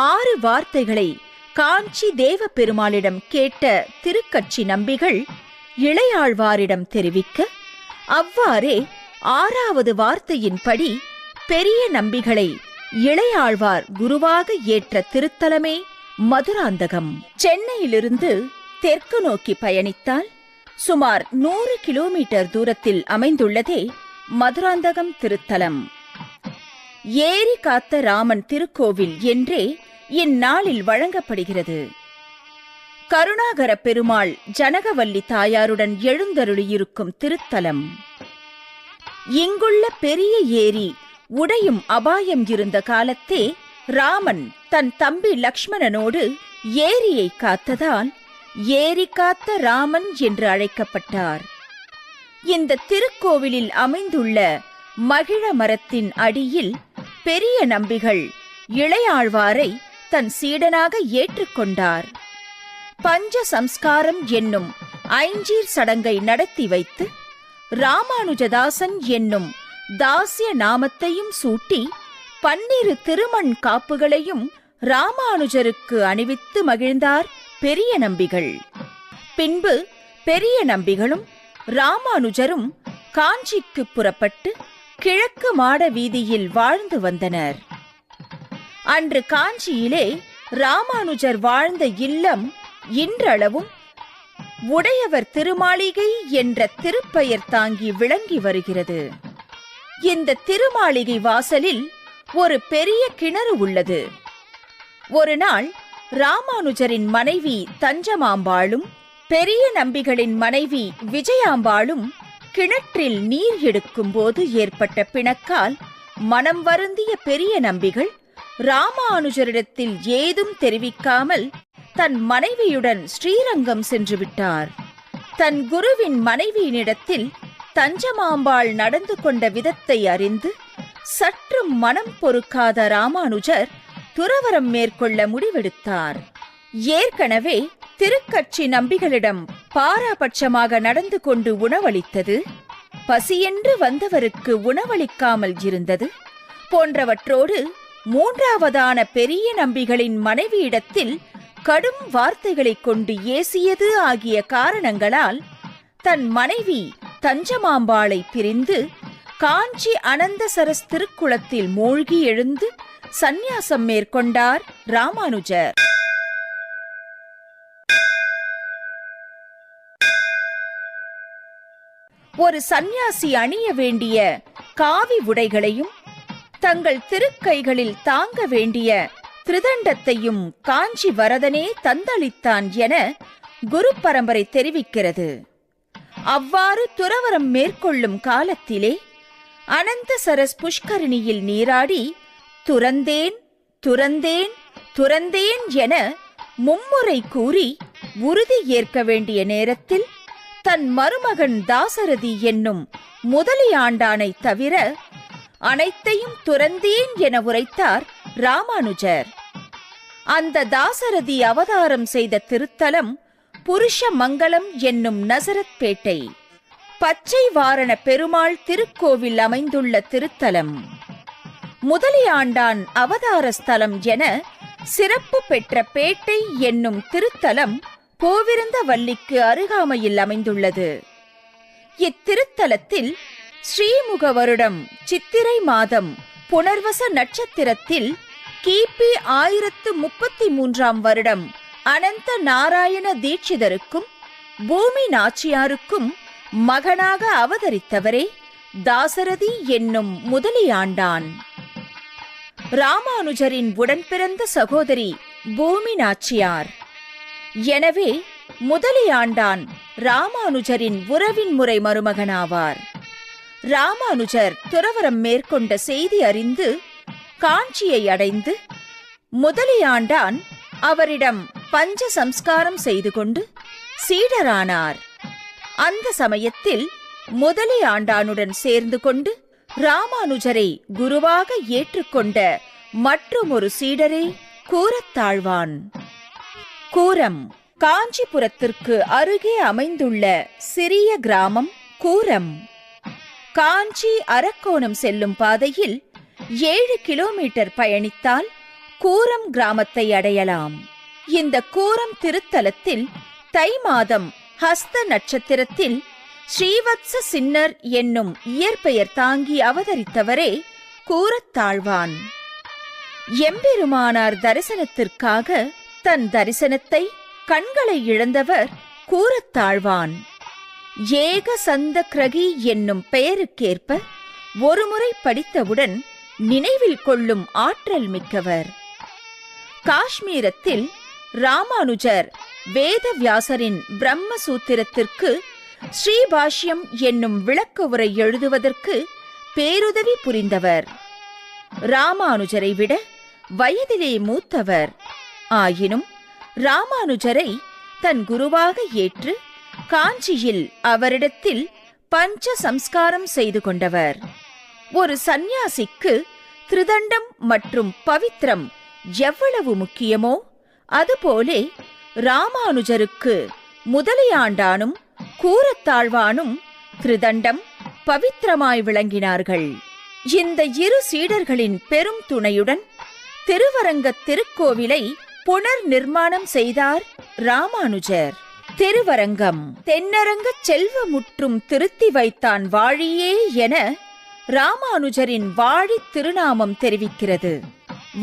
6 வார்த்தைகளை காஞ்சி தேவ பெருமாளிடம் கேட்ட திருக்கட்சி நம்பிகள் இளையாழ்வாரிடம் தெரிவிக்க, அவ்வாறே 6வது வார்த்தையின்படி பெரிய நம்பிகளை இளையாழ்வார் குருவாக ஏற்ற திருத்தலமே மதுராந்தகம். சென்னையிலிருந்து தெற்கு நோக்கி பயணித்தால் சுமார் 100 கிலோமீட்டர் தூரத்தில் அமைந்துள்ளதே மதுராந்தகம் திருத்தலம். ஏரி காத்த ராமன் திருக்கோவில் என்றே இந்நாளில் வழங்கப்படுகிறது. கருணாகர பெருமாள் ஜனகவல்லி தாயாருடன் எழுந்தருளியிருக்கும் திருத்தலம். இங்குள்ள பெரிய ஏரி உடையும் அபாயம் இருந்த காலத்தே ராமன் தன் தம்பி லக்ஷ்மணனோடு ஏரியை காத்ததால் ஏரி காத்த ராமன் என்று அழைக்கப்பட்டார். இந்த திருக்கோவிலில் அமைந்துள்ள மகிழ மரத்தின் அடியில் பெரிய நம்பிகள் இளையாழ்வாரை தன் சீடனாக ஏற்றுக்கொண்டார். பஞ்ச சம்ஸ்காரம் என்னும் ஐஞ்சீர் சடங்கை நடத்தி வைத்து ராமானுஜதாசன் என்னும் தாசிய நாமத்தையும் சூட்டி 12 திருமண் காப்புகளையும் ராமானுஜருக்கு அணிவித்து மகிழ்ந்தார் பெரிய நம்பிகள். பின்பு பெரிய நம்பிகளும் ராமானுஜரும் காஞ்சிக்கு புறப்பட்டு கிழக்கு மாட வீதியில் வாழ்ந்து வந்தனர். அன்று காஞ்சியிலே ராமானுஜர் வாழ்ந்த இல்லம் இன்றளவும் உடையவர் திருமாளிகை என்ற திருப்பெயர் தாங்கி விளங்கி வருகிறது. இந்த திருமாளிகை வாசலில் ஒரு பெரிய கிணறு உள்ளது. ஒரு நாள் ராமானுஜரின் மனைவி தஞ்சமாம்பாளும் பெரிய நம்பிகளின் மனைவி விஜயாம்பாளும் கிணற்றில் நீர் எடுக்கும் போது ஏற்பட்ட பிணக்கால் மனம் வருந்திய பெரிய நம்பிகள் ராமானுஜரிடத்தில் ஏதும் தெரிவிக்காமல் தன் மனைவியுடன் ஸ்ரீரங்கம் சென்று விட்டார். தன் குருவின் மனைவியினிடத்தில் தஞ்சமாம்பாள் நடந்து கொண்ட விதத்தை அறிந்து சற்றும் மனம் பொறுக்காத ராமானுஜர் துறவரம் மேற்கொள்ள முடிவெடுத்தார். ஏற்கனவே திருக்கட்சி நம்பிகளிடம் பாராபட்சமாக நடந்து கொண்டு உணவளித்தது, பசியென்று வந்தவருக்கு உணவளிக்காமல் இருந்தது போன்றவற்றோடு மூன்றாவதான பெரிய நம்பிகளின் மனைவியிடத்தில் கடும் வார்த்தைகளை கொண்டு ஏசியது ஆகிய காரணங்களால் தன் மனைவி தஞ்சமாம்பாளை பிரிந்து காஞ்சி அனந்தசரஸ் திருக்குளத்தில் மூழ்கி எழுந்து சந்நியாசம் மேற்கொண்டார் ராமானுஜர். ஒரு சந்நியாசி அணிய வேண்டிய காவி உடைகளையும் தங்கள் திருக்கைகளில் தாங்க வேண்டிய திரிதண்டத்தையும் காஞ்சி வரதனே தந்தளித்தான் என குரு பரம்பரை தெரிவிக்கிறது. அவ்வாறு துறவரம் மேற்கொள்ளும் காலத்திலே அனந்தசரஸ் புஷ்கரிணியில் நீராடி துறந்தேன் துறந்தேன் துறந்தேன் என மும்முறை கூறி உறுதி ஏற்க வேண்டிய நேரத்தில் தன் மருமகன் தாசரதி என்னும் முதலியாண்டானை தவிர அனைத்தையும் துறந்தேன் என உரைத்தார் ராமானுஜர். அந்த தாசரதி அவதாரம் செய்த திருத்தலம் புருஷ மங்கலம் என்னும் நசரத்பேட்டை பச்சை வாரண பெருமாள் திருக்கோவில் அமைந்துள்ள திருத்தலம். முதலியாண்டான் அவதார ஸ்தலம் என சிறப்பு பெற்ற பேட்டை என்னும் திருத்தலம் கோவிருந்தவல்லிக்கு அருகாமையில் அமைந்துள்ளது. இத்திருத்தலத்தில் ஸ்ரீமுக வருடம் சித்திரை மாதம் புனர்வச நட்சத்திரத்தில் கிபி 1033 வருடம் அனந்த நாராயண தீட்சிதருக்கும் பூமி நாச்சியாருக்கும் மகனாக அவதரித்தவரே தாசரதி என்னும் முதலியாண்டான். ராமானுஜரின் உடன்பிறந்த சகோதரி பூமி நாச்சியார். எனவே முதலியாண்டான் ராமானுஜரின் உறவின் முறை மருமகனாவார். ராமானுஜர் துறவரம் மேற்கொண்ட செய்தி அறிந்து காஞ்சியை அடைந்து முதலியாண்டான் அவரிடம் பஞ்ச சம்ஸ்காரம் செய்து கொண்டு சீடரானார். அந்த சமயத்தில் முதலியாண்டானுடன் சேர்ந்து கொண்டு ராமானுஜரை குருவாக ஏற்றுக்கொண்ட மற்றுமொரு சீடரே கூரத்தாழ்வான். கூரம் காஞ்சிபுரத்திற்கு அருகே அமைந்துள்ள சிறிய கிராமம் கூரம். காஞ்சி அரக்கோணம் செல்லும் பாதையில் 7 கிலோமீட்டர் பயணித்தால் கூரம் கிராமத்தை அடையலாம். இந்த கூரம் திருத்தலத்தில் தை மாதம் ஹஸ்த நட்சத்திரத்தில் ஸ்ரீவத்ச சின்னர் என்னும் இயற்பெயர் தாங்கி அவதரித்தவரே கூரத்தாழ்வான். எம்பெருமானார் தரிசனத்திற்காக தன் தரிசனத்தை கண்களை இழந்தவர் கூரத்தாழ்வான். ஏக சந்த கிரகி என்னும் பெயருக்கேற்ப ஒருமுறை படித்தவுடன் நினைவில் கொள்ளும் ஆற்றல் மிக்கவர். காஷ்மீரத்தில் ராமானுஜர் வேதவியாசரின் பிரம்மசூத்திரத்திற்கு ஸ்ரீபாஷ்யம் என்னும் விளக்க உரை எழுதுவதற்கு பேருதவி புரிந்தவர். ராமானுஜரை விட வயதிலே மூத்தவர். ஆயினும் ராமானுஜரை தன் குருவாக ஏற்று காஞ்சியில் அவரிடத்தில் பஞ்ச சம்ஸ்காரம் செய்து கொண்டவர். ஒரு சந்நியாசிக்கு திரிதண்டம் மற்றும் பவித்ரம் எவ்வளவு முக்கியமோ அதுபோலே ராமானுஜருக்கு முதலியாண்டானும் கூரத்தாழ்வானும் திரிதண்டம் பவித்ரமாய் விளங்கினார்கள். இந்த இரு சீடர்களின் பெரும் துணையுடன் திருவரங்க திருக்கோவிலை புனர் நிர்மாணம் செய்தார் ராமானுஜர். திருவரங்கம் தென்னரங்க செல்வமுற்றும் திருத்தி வைத்தான் வாழியே என ராமானுஜரின் வாழி திருநாமம் தெரிவிக்கிறது.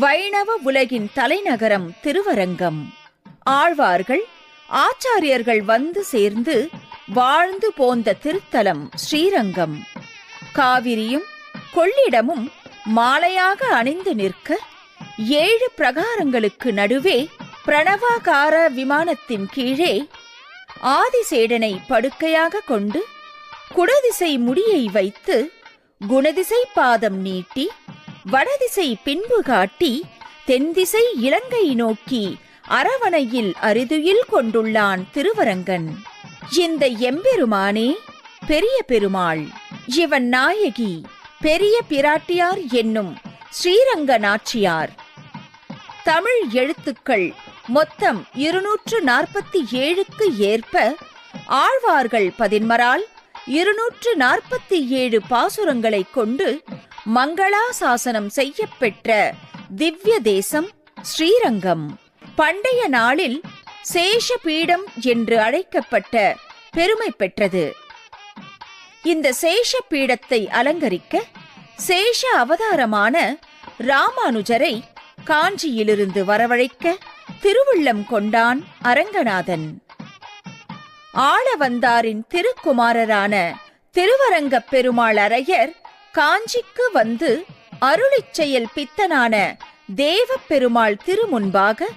வைணவ உலகின் தலைநகரம் திருவரங்கம். ஆழ்வார்கள் ஆச்சாரியர்கள் வந்து சேர்ந்து வாழ்ந்து போந்த திருத்தலம் ஸ்ரீரங்கம். காவிரியும் கொள்ளிடமும் மாலையாக அணிந்து நிற்க 7 பிரகாரங்களுக்கு நடுவே பிரணவாகார விமானத்தின் கீழே ஆதிசேடனை படுக்கையாக கொண்டு குடதிசை முடியை வைத்து குணதிசை பாதம் நீட்டி வடதிசை பின்பு காட்டி தென்திசை இலங்கை நோக்கி அரவணையில் அரிதுயில் கொண்டுள்ளான் திருவரங்கன். இந்த எம்பெருமானே பெரிய பெருமாள். இவன் நாயகி பெரிய பிராட்டியார் என்னும் ஸ்ரீரங்க நாச்சியார். தமிழ் எழுத்துக்கள் மொத்தம் 247க்கு ஏற்ப ஆழ்வார்கள் 11 247 பாசுரங்களை கொண்டு மங்களாசாசனம் செய்யப்பெற்ற திவ்ய தேசம் ஸ்ரீரங்கம். பண்டைய நாளில் சேஷபீடம் என்று அழைக்கப்பட்ட பெருமை பெற்றது. இந்த சேஷபீடத்தை அலங்கரிக்க சேஷ அவதாரமான ராமானுஜரை காஞ்சியிலிருந்து வரவழைக்க திருவுள்ளம் கொண்டான் அரங்கநாதன். ஆளவந்தாரின் திருக்குமாரரான திருவரங்கப் பெருமாள் அரையர் காஞ்சிக்கு வந்து அருளிச் செயல் பித்தனான தேவப் பெருமாள் திருமுன்பாக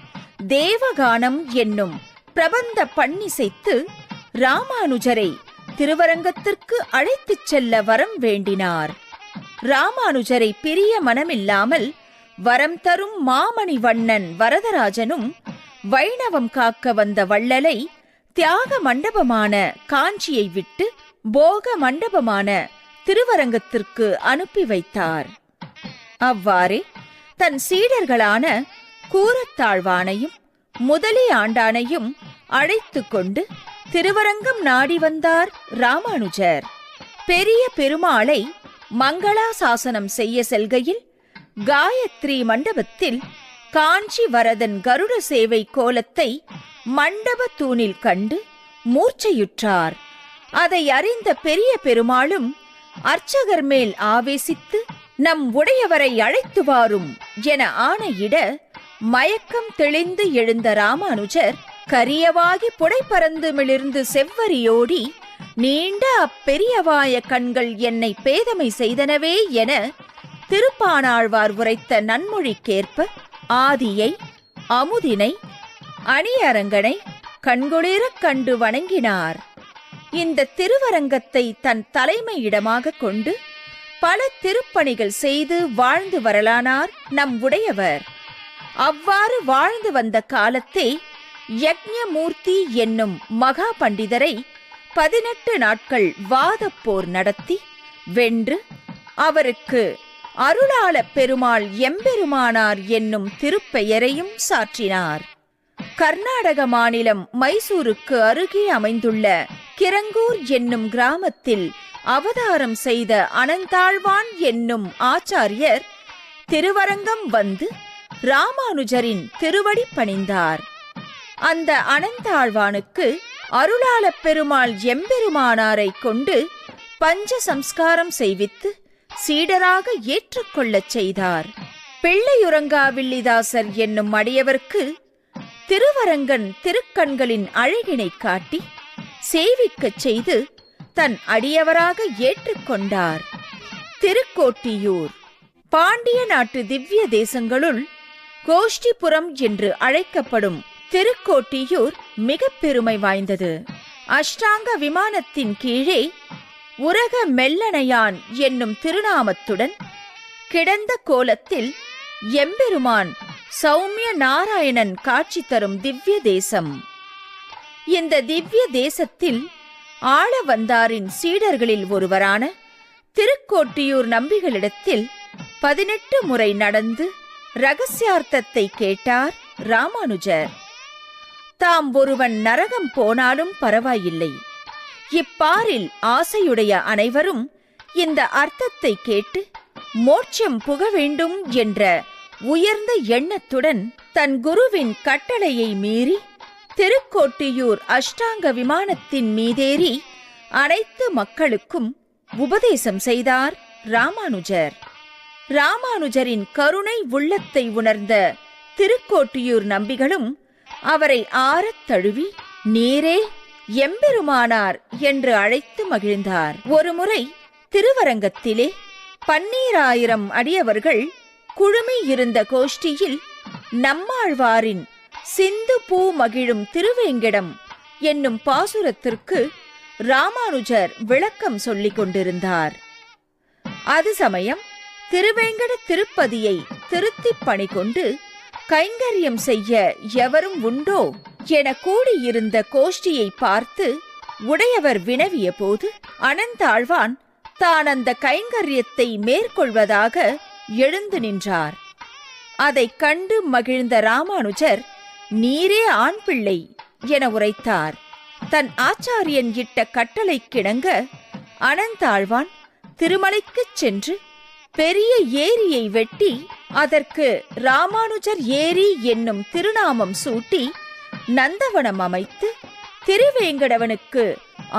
தேவகானம் என்னும் பிரபந்த பண்ணிசைத்து ராமானுஜரை திருவரங்கத்திற்கு அழைத்துச் செல்ல வரம் வேண்டினார். ராமானுஜரை பிரிய மனமில்லாமல் வரம் தரும் மாமணி வண்ணன் வரதராஜனும் வைணவம் காக்க வந்த வள்ளலை தியாக மண்டபமான காஞ்சியை விட்டு போக மண்டபமான திருவரங்கத்திற்கு அனுப்பி வைத்தார். அவ்வாறே தன் சீடர்களான கூரத்தாழ்வானையும் முதலி ஆண்டானையும் அழைத்து கொண்டு திருவரங்கம் நாடி வந்தார் ராமானுஜர். பெரிய பெருமாளை மங்களாசாசனம் செய்ய செல்கையில் காயத்ரி மண்டபத்தில் காஞ்சி வரதன் கருட சேவை கோலத்தை மண்டப தூணில் கண்டு மூர்ச்சையுற்றார். அதை அறிந்த பெரிய பெருமாளும் அர்ச்சகர் மேல் ஆவேசித்து நம் உடையவரை அழைத்து வாரும் என ஆணையிட மயக்கம் தெளிந்து எழுந்த ராமானுஜர் கரியவாகி புடைபறந்து மிளிர்ந்து செவ்வரியோடி நீண்ட அப்பெரியவாய கண்கள் என்னை பேதமை செய்தனவே என திருப்பாணாழ்வார் உரைத்த நன்மொழிக்கேற்ப ஆதியை அமுதினை அணியரங்கனை கண்குளிரக் கண்டு வணங்கினார். இந்த திருவரங்கத்தை தன் தலைமையிடமாக கொண்டு பல திருப்பணிகள் செய்து வாழ்ந்து வரலானார் நம் உடையவர். அவ்வாறு வாழ்ந்து வந்த காலத்தே யக்ஞமூர்த்தி என்னும் மகா பண்டிதரை 18 நாட்கள் வாதப்போர் நடத்தி வென்று அவருக்கு அருளாள பெருமாள் எம்பெருமானார் என்னும் திருப்பெயரையும் சாற்றினார். கர்நாடக மாநிலம் மைசூருக்கு அருகே அமைந்துள்ள கிரங்கூர் என்னும் கிராமத்தில் அவதாரம் செய்த அனந்தாழ்வான் என்னும் ஆச்சாரியர் திருவரங்கம் வந்து ராமானுஜரின் திருவடி பணிந்தார். அந்த அனந்தாழ்வானுக்கு அருளாள பெருமாள் எம்பெருமானாரை கொண்டு பஞ்ச சம்ஸ்காரம் செய்வித்து சீடராக ஏற்றுக்கொள்ளச் செய்தார். பிள்ளையுறங்காவில்லிதாசர் என்னும் அடியவர்க்கு திருவரங்கன் திருக்கண்களின் அழகினை காட்டி சேவிக்கச் செய்து தன் அடியவராக ஏற்றுக்கொண்டார். திருக்கோட்டியூர் பாண்டிய நாட்டு திவ்ய தேசங்களுள் கோஷ்டிபுரம் என்று அழைக்கப்படும் திருக்கோட்டியூர் மிக பெருமை வாய்ந்தது. அஷ்டாங்க விமானத்தின் கீழே உரக மெல்லனையான் என்னும் திருநாமத்துடன் கிடந்த கோலத்தில் எம்பெருமான் சௌமிய நாராயணன் காட்சி தரும் திவ்ய தேசம். இந்த திவ்ய தேசத்தில் ஆளவந்தாரின் சீடர்களில் ஒருவரான திருக்கோட்டியூர் நம்பிகளிடத்தில் 18 முறை நடந்து இரகசியார்த்தத்தை கேட்டார் ராமானுஜர். தாம் ஒருவன் நரகம் போனாலும் பரவாயில்லை, இப்பாரில் ஆசையுடைய அனைவரும் இந்த அர்த்தத்தை கேட்டு மோட்சம் புக வேண்டும் என்ற உயர்ந்த எண்ணத்துடன் தன் குருவின் கட்டளையை மீறி திருக்கோட்டியூர் அஷ்டாங்க விமானத்தின் மீதேறி அனைத்து மக்களுக்கும் உபதேசம் செய்தார் ராமானுஜர். ராமானுஜரின் கருணை உள்ளத்தை உணர்ந்த திருக்கோட்டியூர் நம்பிகளும் அவரை ஆறத் தழுவி நீரே எம்பெருமானார் என்று அழைத்து மகிழ்ந்தார். ஒருமுறை திருவரங்கத்திலே 12000 அடியவர்கள் குழுமி இருந்த கோஷ்டியில் நம்மாழ்வாரின் சிந்து பூ மகிழும் திருவேங்கடம் என்னும் பாசுரத்திற்கு ராமானுஜர் விளக்கம் சொல்லிக் கொண்டிருந்தார். அது சமயம் திருவேங்கட திருப்பதியை திருத்திப் பணி கொண்டு கைங்கரியம் செய்ய எவரும் உண்டோ என கூடியிருந்த கோஷ்டியை பார்த்து உடையவர் வினவிய போது அனந்தாழ்வான் தான் அந்த கைங்கரியத்தை மேற்கொள்வதாக எழுந்து நின்றார். அதைக் கண்டு மகிழ்ந்த ராமானுஜர் நீரே ஆண் பிள்ளை என உரைத்தார். தன் ஆச்சாரியன் இட்ட கட்டளைக்கிணங்க அனந்தாழ்வான் திருமலைக்குச் சென்று பெரிய ஏரியை வெட்டி அதற்கு ராமானுஜர் ஏரி என்னும் திருநாமம் சூட்டி நந்தவனம் அமைத்து திருவேங்கடவனுக்கு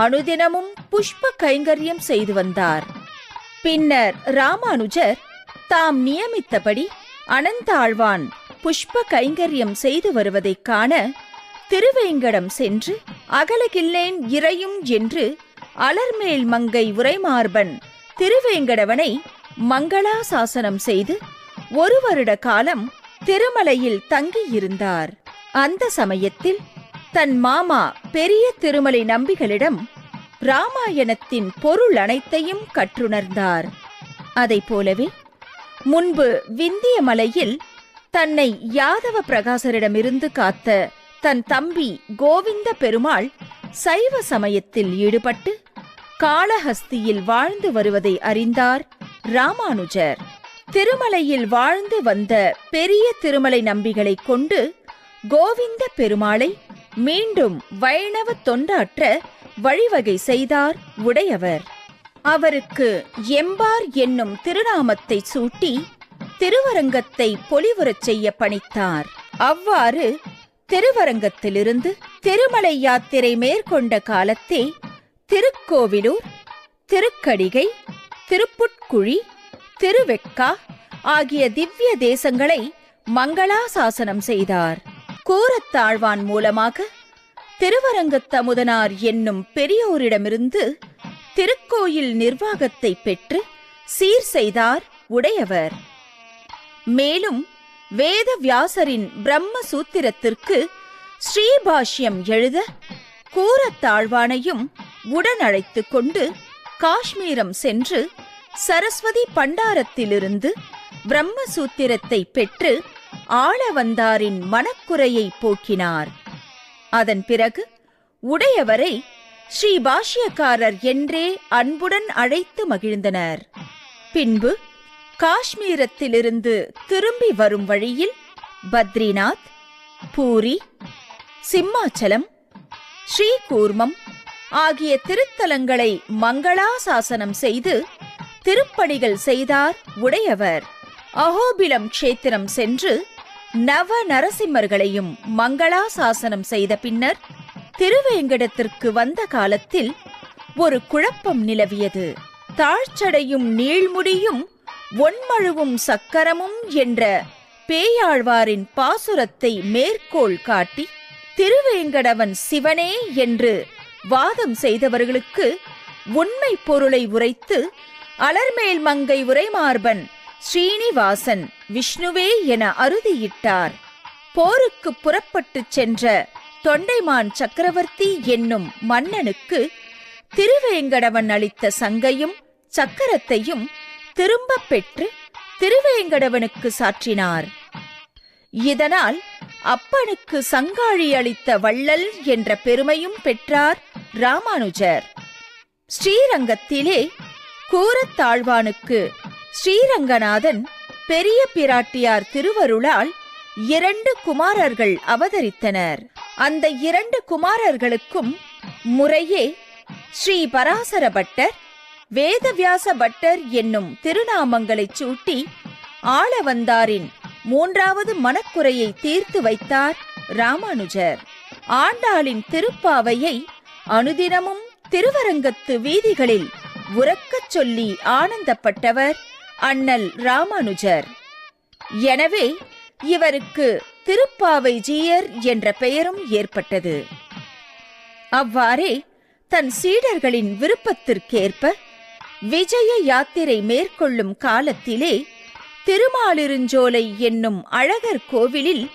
அனுதினமும் புஷ்ப கைங்கரியம் செய்து வந்தார். பின்னர் ராமானுஜர் தாம் நியமித்தபடி அனந்தாழ்வான் புஷ்ப கைங்கரியம் செய்து வருவதைக் காண திருவேங்கடம் சென்று அகலகில்லேன் இறையும் என்று அலர்மேல் மங்கை உரைமார்பன் திருவேங்கடவனை மங்களாசாசனம் செய்து 1 வருட காலம் திருமலையில் தங்கியிருந்தார். அந்த சமயத்தில் தன் மாமா பெரிய திருமலை நம்பிகளிடம் இராமாயணத்தின் பொருள் அனைத்தையும் கற்றுணர்ந்தார். அதைப் போலவே முன்பு விந்திய மலையில் தன்னை யாதவ பிரகாசரிடமிருந்து காத்த தன் தம்பி கோவிந்த பெருமாள் சைவ சமயத்தில் ஈடுபட்டு காளஹஸ்தியில் வாழ்ந்து வருவதை அறிந்தார் ராமானுஜர். திருமலையில் வாழ்ந்து வந்த பெரிய திருமலை நம்பிகளை கொண்டு கோவிந்த பெருமாளை மீண்டும் வைணவ தொண்டாற்ற வழிவகை செய்தார் உடையவர். அவருக்கு எம்பார் என்னும் திருநாமத்தை சூட்டி திருவரங்கத்தை பொலிவுறச் செய்ய பணித்தார். அவ்வாறு திருவரங்கத்திலிருந்து திருமலை யாத்திரை மேற்கொண்ட காலத்தே திருக்கோவிலூர், திருக்கடிகை, திருப்புட்குழி, திருவெக்கா ஆகிய திவ்ய தேசங்களை மங்களாசாசனம் செய்தார். கூரத்தாழ்வான் மூலமாக திருவரங்கத்தமுதனார் என்னும் பெரியோரிடமிருந்து திருக்கோயில் நிர்வாகத்தை பெற்று சீர் செய்தார் உடையவர். மேலும் வேத வியாசரின் பிரம்ம சூத்திரத்திற்கு ஸ்ரீபாஷ்யம் எழுத கூரத்தாழ்வானையும் உடனழைத்துக் கொண்டு காஷ்மீரம் சென்று சரஸ்வதி பண்டாரத்திலிருந்து பிரம்மசூத்திரத்தை பெற்று ஆளவந்தாரின் மனக்குறையை போக்கினார். அதன் பிறகு உடையவரை ஸ்ரீபாஷ்யக்காரர் என்றே அன்புடன் அழைத்து மகிழ்ந்தனர். பின்பு காஷ்மீரத்திலிருந்து திரும்பி வரும் வழியில் பத்ரிநாத், பூரி, சிம்மாச்சலம், ஸ்ரீகூர்மம் ஆகிய திருத்தலங்களை மங்களாசாசனம் செய்து திருப்பணிகள் செய்தார் உடையவர். அஹோபிலம் க்ஷேத்திரம் சென்று நவ நரசிம்மர்களையும் மங்களாசாசனம் செய்த பின்னர் திருவேங்கடத்திற்கு வந்த காலத்தில் ஒரு குழப்பம் நிலவியது. தாழ்ச்சடையும் நீள்முடியும் ஒன்மழுவும் சக்கரமும் என்ற பேயாழ்வாரின் பாசுரத்தை மேற்கோள் காட்டி திருவேங்கடவன் சிவனே என்று வாதம் செய்தவர்களுக்கு உண்மை பொருளை உரைத்து அலர்மேல் மங்கை உரைமார்பன் ஸ்ரீனிவாசன் விஷ்ணுவே என அறுதியிட்டார். போருக்கு புறப்பட்டுச் சென்ற தொண்டைமான் சக்கரவர்த்தி என்னும் மன்னனுக்கு திருவேங்கடவன் அளித்த சங்கையும் சக்கரத்தையும் திரும்பப் பெற்று திருவேங்கடவனுக்கு சாற்றினார். இதனால் அப்பனுக்கு சங்காழி அளித்த வள்ளல் என்ற பெருமையும் பெற்றார் ராமானுஜர். ஸ்ரீரங்கத்திலே கூரத்தாழ்வானுக்கு ஸ்ரீரங்கநாதன் பெரிய பிராட்டியார் திருவருளால் 2 குமாரர்கள் அவதரித்தனர். அந்த 2 குமாரர்களுக்கும் முறையே ஸ்ரீ பராசர பட்டர், வேதவியாச பட்டர் என்னும் திருநாமங்களைச் சூட்டி ஆளவந்தாரின் 3வது மனக்குறையை தீர்த்து வைத்தார் ராமானுஜர். ஆண்டாளின் திருப்பாவையை அனுதினமும் திருவரங்கத்து வீதிகளில் உரக்கச் சொல்லி ஆனந்தப்பட்டவர் அண்ணல் ராமானுஜர். எனவே இவருக்கு திருப்பாவை ஜீயர் என்ற பெயரும் ஏற்பட்டது. அவ்வாறே தன் சீடர்களின் விருப்பத்திற்கேற்ப விஜய யாத்திரை மேற்கொள்ளும் காலத்திலே திருமாலிருஞ்சோலை என்னும் அழகர் கோவிலில்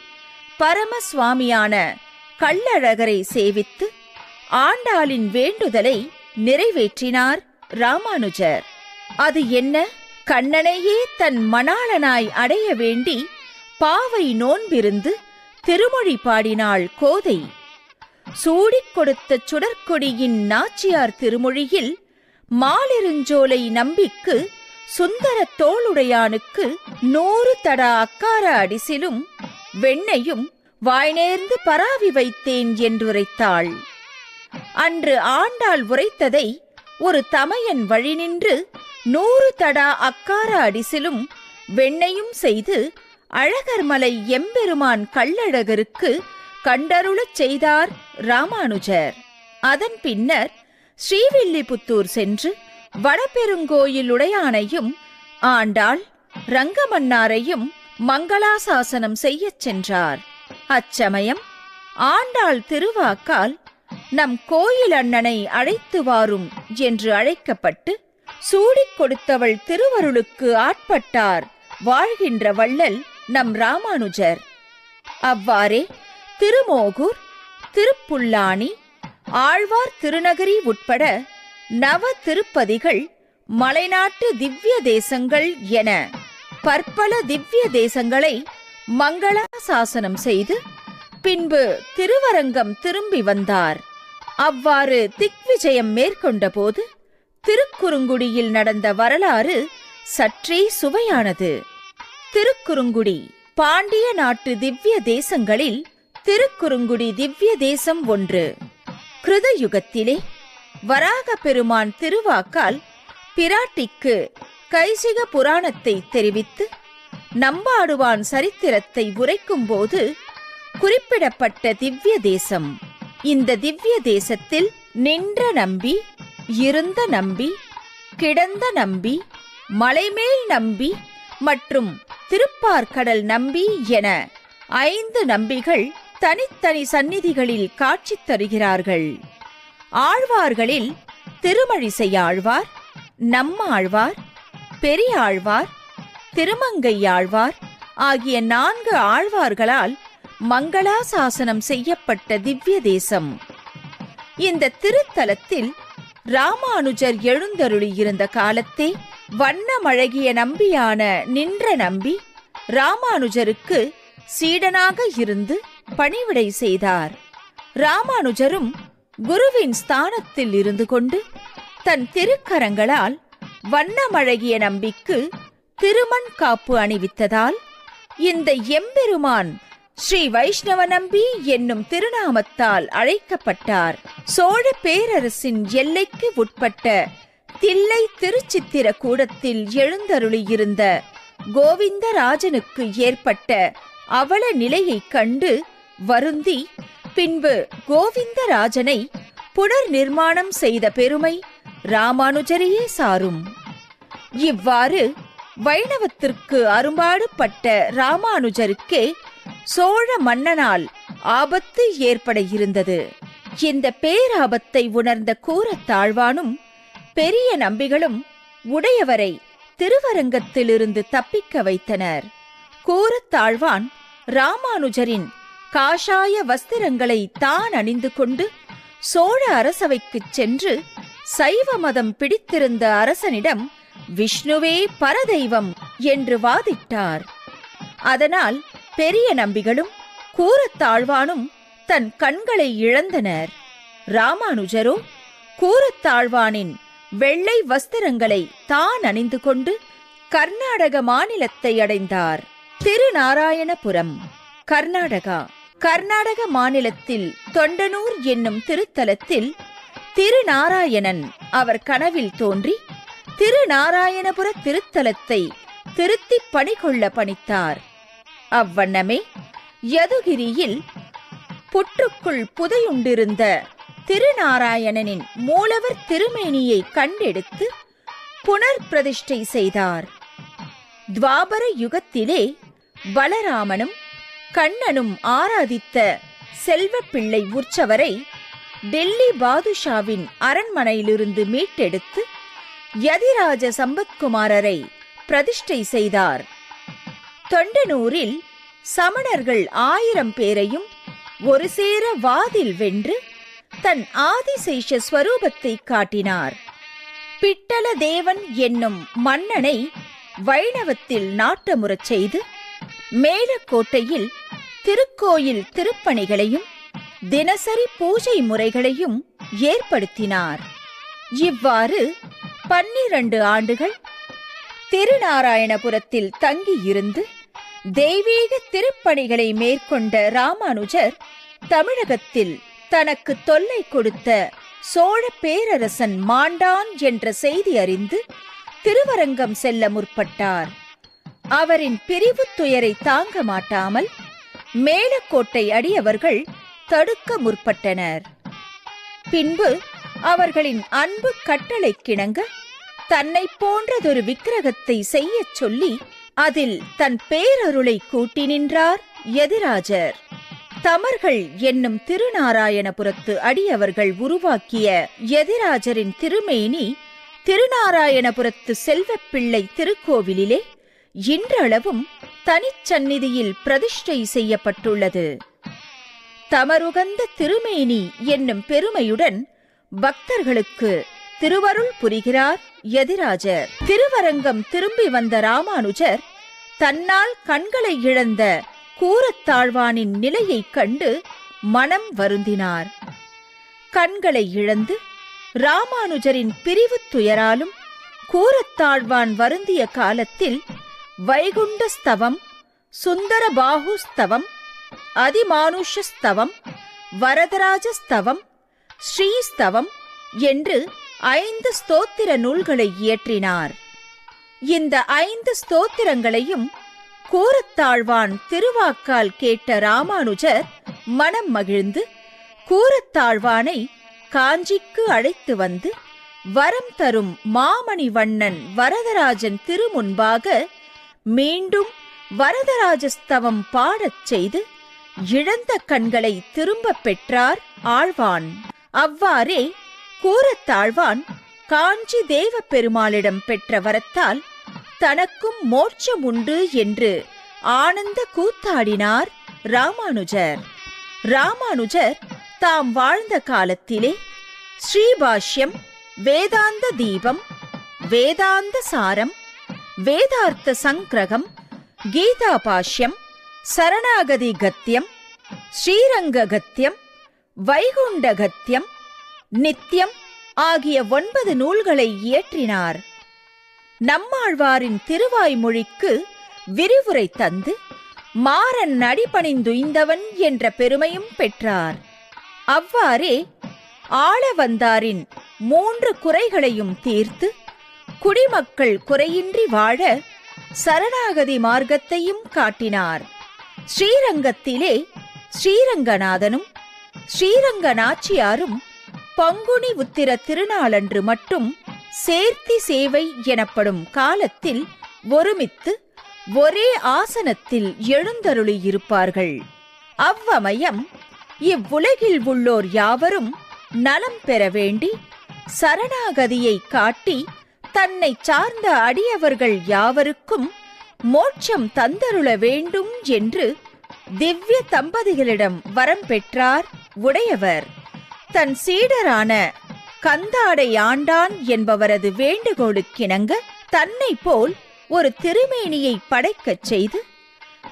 பரமசுவாமியான கள்ளழகரை சேவித்து ஆண்டாளின் வேண்டுதலை நிறைவேற்றினார் ராமானுஜர். அது என்ன? கண்ணனையே தன் மணாளனாய் அடைய வேண்டி பாவை நோன்பிருந்து திருமொழி பாடினாள் கோதை. சூடிக் கொடுத்த சுடற்கொடியின் நாச்சியார் திருமொழியில் மாலிருஞ்சோலை நம்பிக்கு சுந்தர தோளுடையானுக்கு 100 தடா அக்கார அடிசிலும் வெண்ணையும் வாய்நேர்ந்து பராவி வைத்தேன் என்றுரைத்தாள். அன்று ஆண்டாள் உரைத்ததை ஒரு தமையன் வழி நின்று 100 தடா அக்கார அடிசிலும் வெண்ணையும் செய்து அழகர்மலை எம்பெருமான் கள்ளழகருக்கு கண்டருளச் செய்தார் ராமானுஜர். அதன் பின்னர் ஸ்ரீவில்லிபுத்தூர் சென்று வடபெருங்கோயிலுடையானையும் ஆண்டாள் ரங்கமன்னாரையும் மங்களாசாசனம் செய்யச் சென்றார். அச்சமயம் ஆண்டாள் திருவாக்கால் நம் கோயில் அண்ணனை அழைத்து வாரும் என்று அழைக்கப்பட்டு சூடிக் கொடுத்தவள் திருவருளுக்கு ஆட்பட்டார் வாழ்கின்ற வள்ளல் நம் ராமானுஜர். அவ்வாறே திருமோகூர், திருப்புல்லானி, ஆழ்வார் திருநகரி உட்பட நவ திருப்பதிகள், மலைநாட்டு திவ்ய தேசங்கள் என பற்பல திவ்ய தேசங்களை மங்களாசாசனம் செய்து பின்பு திருவரங்கம் திரும்பி வந்தார். அவ்வாறு திக்விஜயம் மேற்கொண்ட போது திருக்குறுங்குடியில் நடந்த வரலாறு சற்றே சுவையானது. திருக்குறுங்குடி பாண்டிய நாட்டு திவ்ய தேசங்களில் திருக்குறுங்குடி திவ்ய தேசம் ஒன்று. கிருதயுகத்திலே வராக பெருமான் திருவாக்கால் பிராட்டிக்கு கைசிக புராணத்தை தெரிவித்து நம்பாடுவான் சரித்திரத்தை உரைக்கும் போது குறிப்பிடப்பட்ட திவ்ய தேசம். இந்த திவ்ய தேசத்தில் நின்ற நம்பி, இருந்த நம்பி, கிடந்த நம்பி, மலைமேல் நம்பி மற்றும் திருப்பார்கடல் நம்பி என 5 நம்பிகள் தனித்தனி சந்நிதிகளில் காட்சி தருகிறார்கள். ஆழ்வார்களில் திருமழிசை ஆழ்வார், நம்மாழ்வார், பெரியாழ்வார், திருமங்கையாழ்வார் ஆகிய 4 ஆழ்வார்களால் மங்களாசாசனம் செய்யப்பட்ட திவ்ய தேசம். இந்த திருத்தலத்தில் ராமானுஜர் எழுந்தருளியிருந்த காலத்தே வண்ணமழகிய நம்பியான நின்ற நம்பி ராமானுஜருக்கு சீடனாக இருந்து பணிவிடை செய்தார். ராமானுஜரும் குருவின் ஸ்தானத்தில் இருந்து கொண்டு தன் திருக்கரங்களால் வண்ணமழகிய நம்பிக்கு திருமண் காப்பு அணிவித்ததால் இந்த எம்பெருமான் ஸ்ரீ வைஷ்ணவ நம்பி என்னும் திருநாமத்தால் அழைக்கப்பட்டார். சோழ பேரரசின் எல்லைக்கு உட்பட்ட தில்லை திருச்சித்திர கூடத்தில் எழுந்தருளியிருந்த கோவிந்தராஜனுக்கு ஏற்பட்ட அவல நிலையைக் கண்டு வருந்தி பின்பு கோவிந்தராஜனை புனர் நிர்மாணம் செய்த பெருமை ராமானுஜரையே சாரும். இவ்வாறு வைணவத்திற்கு அரும்பாடுபட்ட ராமானுஜருக்கே சோழ மன்னனால் ஆபத்து ஏற்பட இருந்தது. இந்த பேராபத்தை உணர்ந்த கூரத்தாழ்வானும் பெரிய நம்பிகளும் உடையவரை திருவரங்கத்திலிருந்து தப்பிக்க வைத்தனர். கூரத்தாழ்வான் ராமானுஜரின் காஷாய வஸ்திரங்களை தான் அணிந்து கொண்டு சோழ அரசவைக்குச் சென்று சைவ மதம் பிடித்திருந்த அரசனிடம் விஷ்ணுவே பரதெய்வம் என்று வாதிட்டார். அதனால் பெரிய நம்பிகளும் கூரத்தாழ்வானும் தன் கண்களை இழந்தனர். ராமானுஜரோ கூரத்தாழ்வானின் வெள்ளை வஸ்திரங்களை தான் அணிந்து கொண்டு கர்நாடக மாநிலத்தை அடைந்தார். திருநாராயணபுரம், கர்நாடகா. கர்நாடக மாநிலத்தில் தொண்டனூர் என்னும் திருத்தலத்தில் திருநாராயணன் அவர் கனவில் தோன்றி திருநாராயணபுர திருத்தலத்தை திருத்தி பணிகொள்ள பணித்தார். அவ்வண்ணமே யதுகிரியில் புற்றுக்குள் புதையுண்டிருந்த திருநாராயணனின் மூலவர் திருமேனியை கண்டெடுத்து புனர் பிரதிஷ்டை செய்தார். துவாபர யுகத்திலே பலராமனும் கண்ணனும் ஆராதித்த செல்வப்பிள்ளை உற்சவரை டெல்லி பாதுஷாவின் அரண்மனையிலிருந்து மீட்டெடுத்து யதிராஜ சம்பத்குமாரரை பிரதிஷ்டை செய்தார். தொண்டனூரில் சமணர்கள் 1000 பேரையும் ஒரு சேர வாதில் வென்று தன் ஆதிசேஷ ஸ்வரூபத்தை காட்டினார். பிட்டல தேவன் என்னும் மன்னனை வைணவத்தில் நாட்டமுறச் செய்து மேலக்கோட்டையில் திருக்கோயில் திருப்பணிகளையும் தினசரி பூஜை முறைகளையும் ஏற்படுத்தினார். இவ்வாறு 12 ஆண்டுகள் திருநாராயணபுரத்தில் தங்கியிருந்து தெய்வீக திருப்பணிகளை மேற்கொண்ட ராமானுஜர் தமிழகத்தில் தனக்கு தொல்லை கொடுத்த சோழ பேரரசன் மாண்டான் என்ற செய்தி அறிந்து திருவரங்கம் செல்ல முற்பட்டார். அவரின் பிரிவு துயரை தாங்க மாட்டாமல் மேலக்கோட்டை அடியவர்கள் தடுக்க முற்பட்டனர். பின்பு அவர்களின் அன்பு கட்டளைக்கிணங்க தன்னை போன்றதொரு விக்கிரகத்தை செய்யச் சொல்லி அதில் தன் பேரருளை கூட்டி நின்றார் யதிராஜர். தமர்கள் என்னும் திருநாராயணபுரத்து அடியவர்கள் உருவாக்கிய யதிராஜரின் திருமேனி திருநாராயணபுரத்து செல்வப்பிள்ளை திருக்கோவிலிலே இன்றளவும் தனிச்சந்நிதியில் பிரதிஷ்டை செய்யப்பட்டுள்ளது. தமருகந்த திருமேனி என்னும் பெருமையுடன் பக்தர்களுக்கு திருவருள் புரிகிறார் யதிராஜர். திருவரங்கம் திரும்பி வந்த ராமானுஜர் தன்னால் கண்களை இழந்த கூரத்தாழ்வானின் நிலையைக் கண்டு மனம் வருந்தினார். கண்களை இழந்து ராமானுஜரின் பிரிவு துயராலும் கூரத்தாழ்வான் வருந்திய காலத்தில் வைகுண்டஸ்தவம், சுந்தரபாகுஸ்தவம், அதிமானுஷஸ்தவம், வரதராஜஸ்தவம், ஸ்ரீஸ்தவம் என்று 5 ஸ்தோத்திர நூல்களை இயற்றினார். இந்த 5 ஸ்தோத்திரங்களையும் கூரத்தாழ்வான் திருவாக்கால் கேட்ட ராமானுஜர் மனம் மகிழ்ந்து கூரத்தாழ்வானை காஞ்சிக்கு அழைத்து வந்து வரம் தரும் மாமணி வண்ணன் வரதராஜன் திருமுன்பாக மீண்டும் வரதராஜஸ்தவம் பாடச் செய்து இழந்த கண்களை திரும்பப் பெற்றார் ஆழ்வான். அவ்வாறே கூரத்தாழ்வான் காஞ்சி தேவ பெருமாளிடம் பெற்ற வரத்தால் தனக்கும் மோட்சம் உண்டு என்று ஆனந்த கூத்தாடினார் ராமானுஜர். ராமானுஜர் தாம் வாழ்ந்த காலத்திலே ஸ்ரீபாஷ்யம், வேதாந்த தீபம், வேதாந்த சாரம், வேதார்த்த சங்கிரகம், கீதா பாஷ்யம், சரணாகதி கத்தியம், ஸ்ரீரங்க கத்தியம், வைகுண்ட கத்தியம், நித்தியம் ஆகிய 9 நூல்களை இயற்றினார். நம்மாழ்வாரின் திருவாய்மொழிக்கு விரிவுரை தந்து மாறன் அடிபணிந்துய்ந்தவன் என்ற பெருமையும் பெற்றார். அவ்வாறே ஆளவந்தாரின் 3 குறைகளையும் தீர்த்து குடிமக்கள் குறையின்றி வாழ சரணாகதி மார்க்கத்தையும் காட்டினார். ஸ்ரீரங்கத்திலே ஸ்ரீரங்கநாதனும் ஸ்ரீரங்க நாச்சியாரும் பங்குனி உத்திர திருநாளன்று மட்டும் சேர்த்தி சேவை எனப்படும் காலத்தில் ஒருமித்து ஒரே ஆசனத்தில் எழுந்தருளியிருப்பார்கள். அவ்வமயம் இவ்வுலகில் உள்ளோர் யாவரும் நலம் பெற வேண்டி சரணாகதியை காட்டி தன்னை சார்ந்த அடியவர்கள் யாவருக்கும் மோட்சம் தந்தருள வேண்டும் என்று திவ்ய தம்பதிகளிடம் வரம் பெற்றார் உடையவர். தன் சீடரான கந்தாடை ஆண்டான் என்பவரது வேண்டுகோளுக்கிணங்க தன்னை போல் ஒரு திருமேனியை படைக்கச் செய்து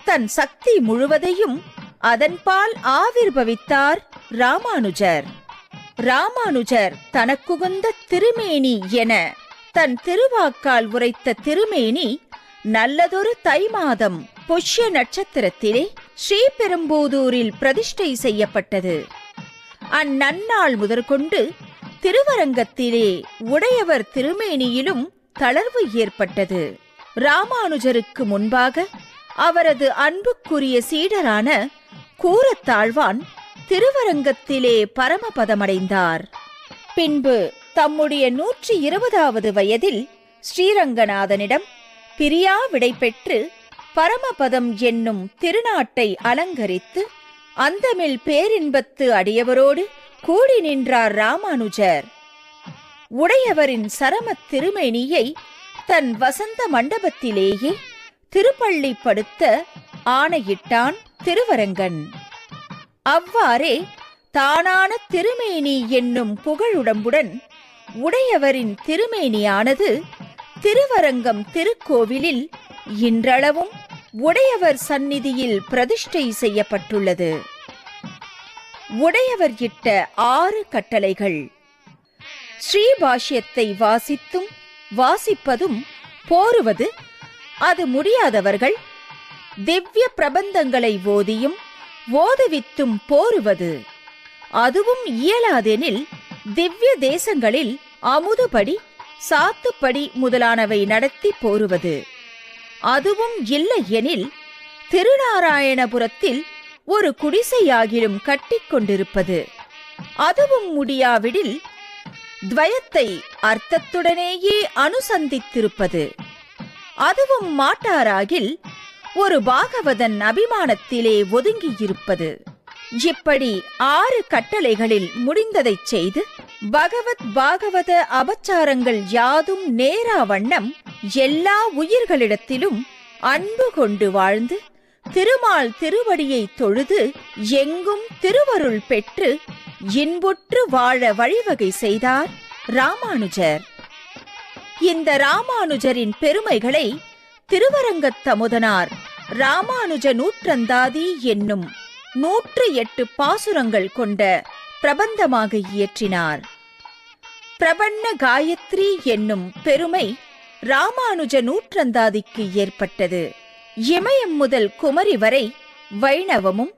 தன் சக்தி முழுவதையும் அதன்பால் ஆவிர்பவித்தார் ராமானுஜர். ராமானுஜர் தனக்குகந்த திருமேனி என தன் திருவாக்கால் உரைத்த திருமேனி நல்லதொரு தை மாதம் புஷ்ய நட்சத்திரத்திலே ஸ்ரீபெரும்புதூரில் பிரதிஷ்டை செய்யப்பட்டது. அந்நன்னாள் முதற்கொண்டு திருவரங்கத்திலே உடையவர் திருமேனியிலும் தளர்வு ஏற்பட்டது. ராமானுஜருக்கு முன்பாக அவரது அன்புக்குரிய சீடரான கூரத்தாழ்வான் திருவரங்கத்திலே பரமபதமடைந்தார். பின்பு தம்முடைய 120வது வயதில் ஸ்ரீரங்கநாதனிடம் பிரியா விடை பெற்று பரமபதம் என்னும் திருநாட்டை அலங்கரித்து அந்தமில் பேரின்பத்து அடியவரோடு கூடி நின்றார் ராமானுஜர். உடையவரின் சரமத் திருமேனியை தன் வசந்த மண்டபத்திலேயே திருப்பள்ளிப்படுத்த ஆணையிட்டான் திருவரங்கன். அவ்வாறே தானான திருமேனி என்னும் புகழுடம்புடன் உடையவரின் திருமேனியானது திருவரங்கம் திருக்கோவிலில் இன்றளவும் உடையவர் சந்நிதியில் பிரதிஷ்டை செய்யப்பட்டுள்ளது. உடையவர் இட்ட 6 கட்டளைகள். ஸ்ரீபாஷ்யத்தை வாசித்தும் வாசிப்பதும் போருவது, அது முடியாதவர்கள் திவ்ய பிரபந்தங்களை ஓதியும் ஓதுவித்தும் போருவது, அதுவும் இயலாதெனில் திவ்ய தேசங்களில் அமுதுபடி சாத்துப்படி முதலானவை நடத்தி போருவது, அதுவும் இல்லை எனில் திருநாராயணபுரத்தில் ஒரு குடிசையாகிலும் கட்டிக்கொண்டிருப்பது, அதுவும் முடியாவிடில் துவயத்தை அர்த்தத்துடனேயே அனுசந்தித்திருப்பது, அதுவும் மாட்டாராகில் ஒரு பாகவதன் அபிமானத்திலே ஒதுங்கியிருப்பது. இப்படி 6 கட்டளைகளில் முடிந்ததைச் செய்து பகவத் பாகவத அபச்சாரங்கள் யாதும் நேரா வண்ணம் எல்லா உயிர்களிடத்திலும் அன்பு கொண்டு வாழ்ந்து திருமால் திருவடியை தொழுது எங்கும் திருவருள் பெற்று இன்புற்று வாழ வழிவகை செய்தார் ராமானுஜர். இந்த ராமானுஜரின் பெருமைகளை திருவரங்கத்தமுதனார் ராமானுஜ நூற்றந்தாதி என்னும் 108 பாசுரங்கள் கொண்ட பிரபந்தமாக இயற்றினார். பிரபன்ன காயத்ரி என்னும் பெருமை ராமானுஜ நூற்றந்தாதிக்கு ஏற்பட்டது. இமயம் முதல் குமரி வரை வைணவமும்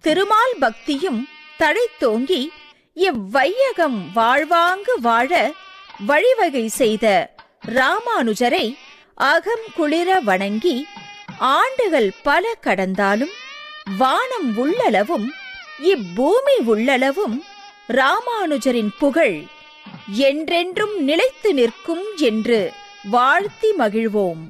திருமால் பக்தியும் தழைத்தோங்கி இவ்வையகம் வாழ்வாங்கு வாழ வழிவகை செய்த ராமானுஜரை அகம் குளிர வணங்கி ஆண்டுகள் பல கடந்தாலும் வானம் உள்ளளவும் இப்பூமி உள்ளளவும் ராமானுஜரின் புகழ் என்றென்றும் நிலைத்து நிற்கும் என்று வாழ்த்தி மகிழ்வோம்.